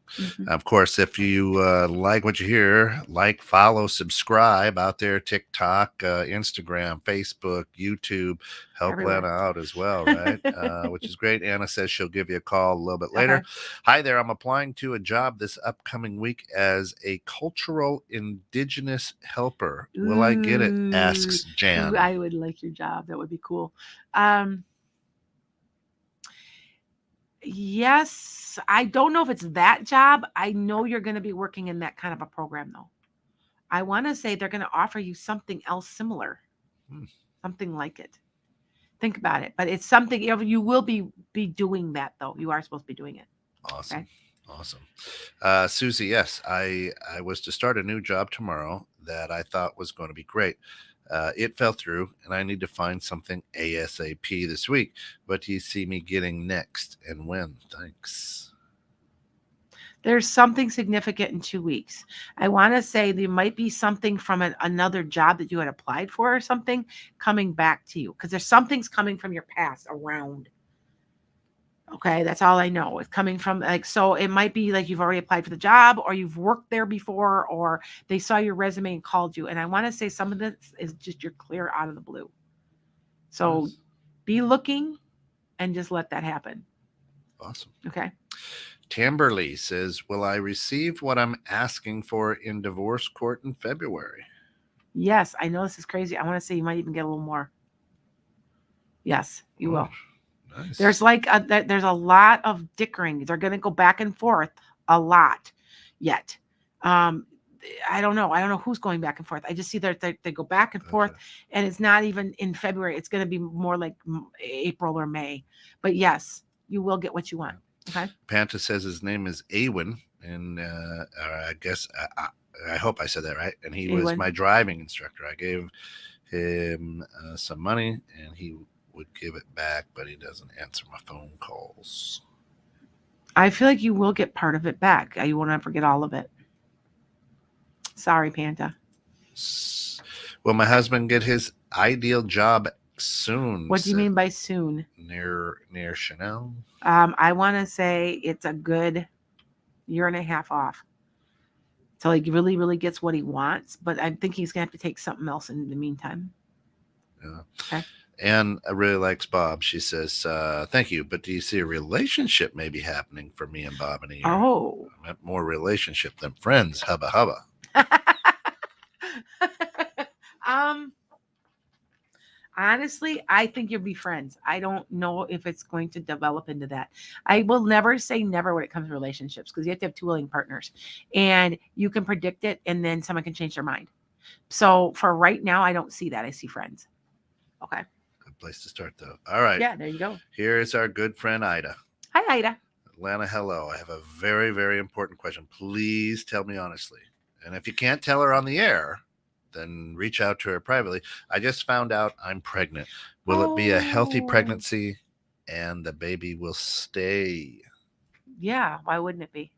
Of course, if you like what you hear, follow, subscribe out there, TikTok, Instagram, Facebook, YouTube. Help Lana out as well, right? Which is great. Anna says she'll give you a call a little bit later. Okay. Hi there. I'm applying to a job this upcoming week as a cultural indigenous helper. Will I get it? Asks Jan. I would like your job. That would be cool. Yes, I don't know if it's that job. I know you're going to be working in that kind of a program, though. I want to say they're going to offer you something else similar, Hmm. something like it. Think about it, but it's something you will be doing that though. You are supposed to be doing it. Okay. Awesome. Awesome. Susie, yes, I was to start a new job tomorrow that I thought was going to be great. It fell through, and I need to find something ASAP this week. What do you see me getting next, and when? Thanks. There's something significant in 2 weeks. I want to say there might be something from another job that you had applied for or something coming back to you because there's something's coming from your past around. Okay, that's all I know. It's coming from like so it might be like you've already applied for the job or you've worked there before or they saw your resume and called you. And I want to say some of this is just you're clear out of the blue. So Yes. be looking and just let that happen. Awesome. Okay. Tamberly says, will I receive what I'm asking for in divorce court in February? Yes, I know this is crazy. I want to say you might even get a little more. Yes, you Oh, will. nice. There's a lot of dickering. They're going to go back and forth a lot yet. Um, I don't know. I don't know who's going back and forth. I just see that they go back and forth, Okay. and it's not even in February. It's going to be more like April or May. But yes, you will get what you want. Okay. Panta says his name is Awen, and I guess I hope I said that right. And he was Awen. my driving instructor. I gave him some money, and he would give it back, but he doesn't answer my phone calls. I feel like you will get part of it back. You won't ever get all of it. Sorry, Panta. Will my husband get his ideal job soon? What do you mean by soon? Near Chanel. I want to say it's a good year and a half off till he really, really gets what he wants. But I think he's gonna have to take something else in the meantime. Yeah. Okay. And I really likes Bob. She says, thank you, but do you see a relationship maybe happening for me and Bob in a year? Oh. I meant more relationship than friends. Hubba hubba. um. Honestly, I think you'll be friends. I don't know if it's going to develop into that. I will never say never when it comes to relationships because you have to have two willing partners and you can predict it and then someone can change their mind. So for right now, I don't see that. I see friends. Okay. Good place to start, though. All right. Yeah, there you go. Here is our good friend Ida. Hi, Ida. Atlanta, hello. I have a very, very important question. Please tell me honestly. And if you can't tell her on the air, then reach out to her privately. I just found out I'm pregnant. Will it be a healthy pregnancy and the baby will stay? Yeah, why wouldn't it be?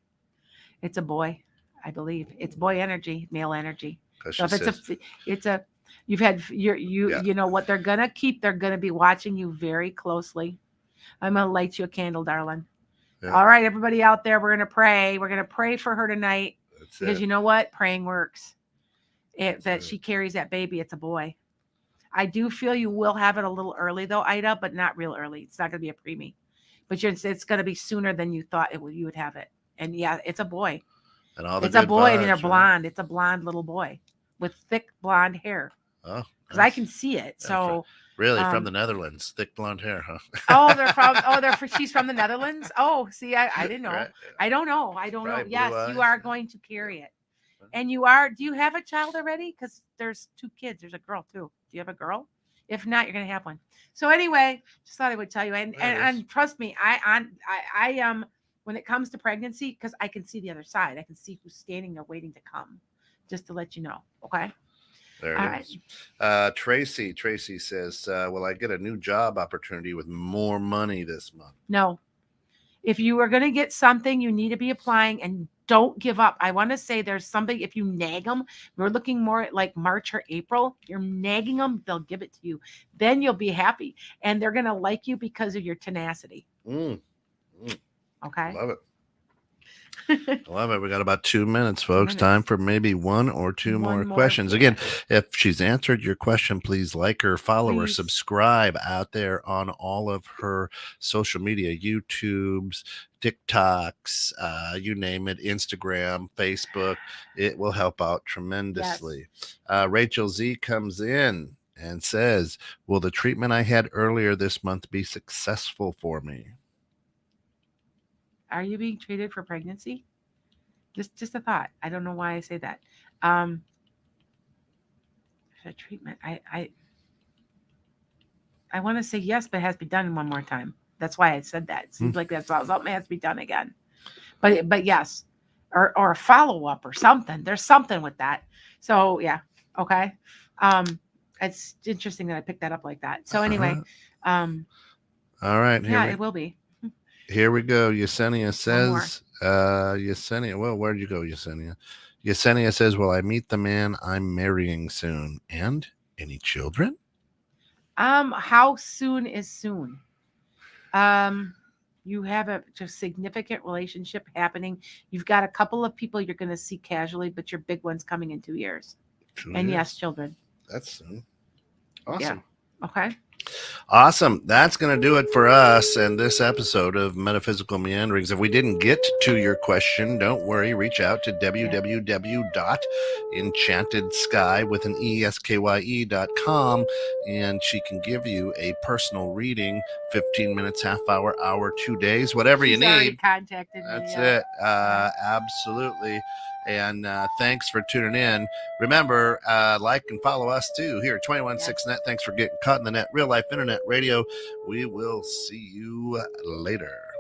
It's a boy, I believe. It's boy energy, male energy. So if it's a you've had you know what they're gonna keep, they're gonna be watching you very closely. I'm gonna light you a candle, darling. Yeah. All right, everybody out there, we're gonna pray. We're gonna pray for her tonight. That's because you know what? Praying works. She carries that baby, it's a boy. I do feel you will have it a little early though, Ida, but not real early. It's not gonna be a preemie. But it's gonna be sooner than you thought you would have it. And yeah, it's a boy. And all it's a boy, vibes, and they're blonde. Right? It's a blonde little boy with thick blonde hair. Oh, because nice. I can see it. So really, from the Netherlands, thick blonde hair, huh? She's from the Netherlands. Oh, see, I didn't know. Right. I don't know. Right, yes, you are going to carry it. And do you have a child already? Because there's 2 kids. There's a girl too. Do you have a girl? If not, you're gonna have one. So anyway, just thought I would tell you. And trust me, I am when it comes to pregnancy, because I can see the other side. I can see who's standing there waiting to come. Just to let you know. Okay. There it is. Tracy says, will I get a new job opportunity with more money this month? No. If you are going to get something, you need to be applying and don't give up. I want to say there's something, if you nag them, we're looking more at like March or April, you're nagging them, they'll give it to you. Then you'll be happy. And they're going to like you because of your tenacity. Okay. Love it. I love it. We got about 2 minutes, folks. Time for maybe 1 or 2 more questions. Again, if she's answered your question, please like her, follow her, subscribe out there on all of her social media, YouTubes, TikToks, you name it, Instagram, Facebook. It will help out tremendously. Yes. Rachel Z comes in and says, will the treatment I had earlier this month be successful for me? Are you being treated for pregnancy? Just a thought. I don't know why I say that. Um, for treatment. I want to say yes, but it has to be done one more time. That's why I said that. It seems like that's something has to be done again. But yes, or a follow up or something. There's something with that. So yeah, okay. It's interesting that I picked that up like that. So anyway, um, all right, yeah, it will be. here we go. Yesenia One more. says, Yesenia, well, where'd you go, Yesenia? Yesenia says, will I meet the man I'm marrying soon? And any children? How soon is soon? Um, you have a just significant relationship happening. You've got a couple of people you're going to see casually, but your big one's coming in 2 years. 2 years. Yes, children. That's soon. Awesome. Yeah. Okay. Awesome. That's going to do it for us and this episode of Metaphysical Meanderings. If we didn't get to your question, don't worry. Reach out to www.enchantedskye.com and she can give you a personal reading, 15 minutes, half hour, 2 days, whatever She's you already need. contacted me. That's Yeah. it. Absolutely. And thanks for tuning in. Remember, like and follow us too here at 216net. Thanks for getting caught in the net, real life internet radio. We will see you later.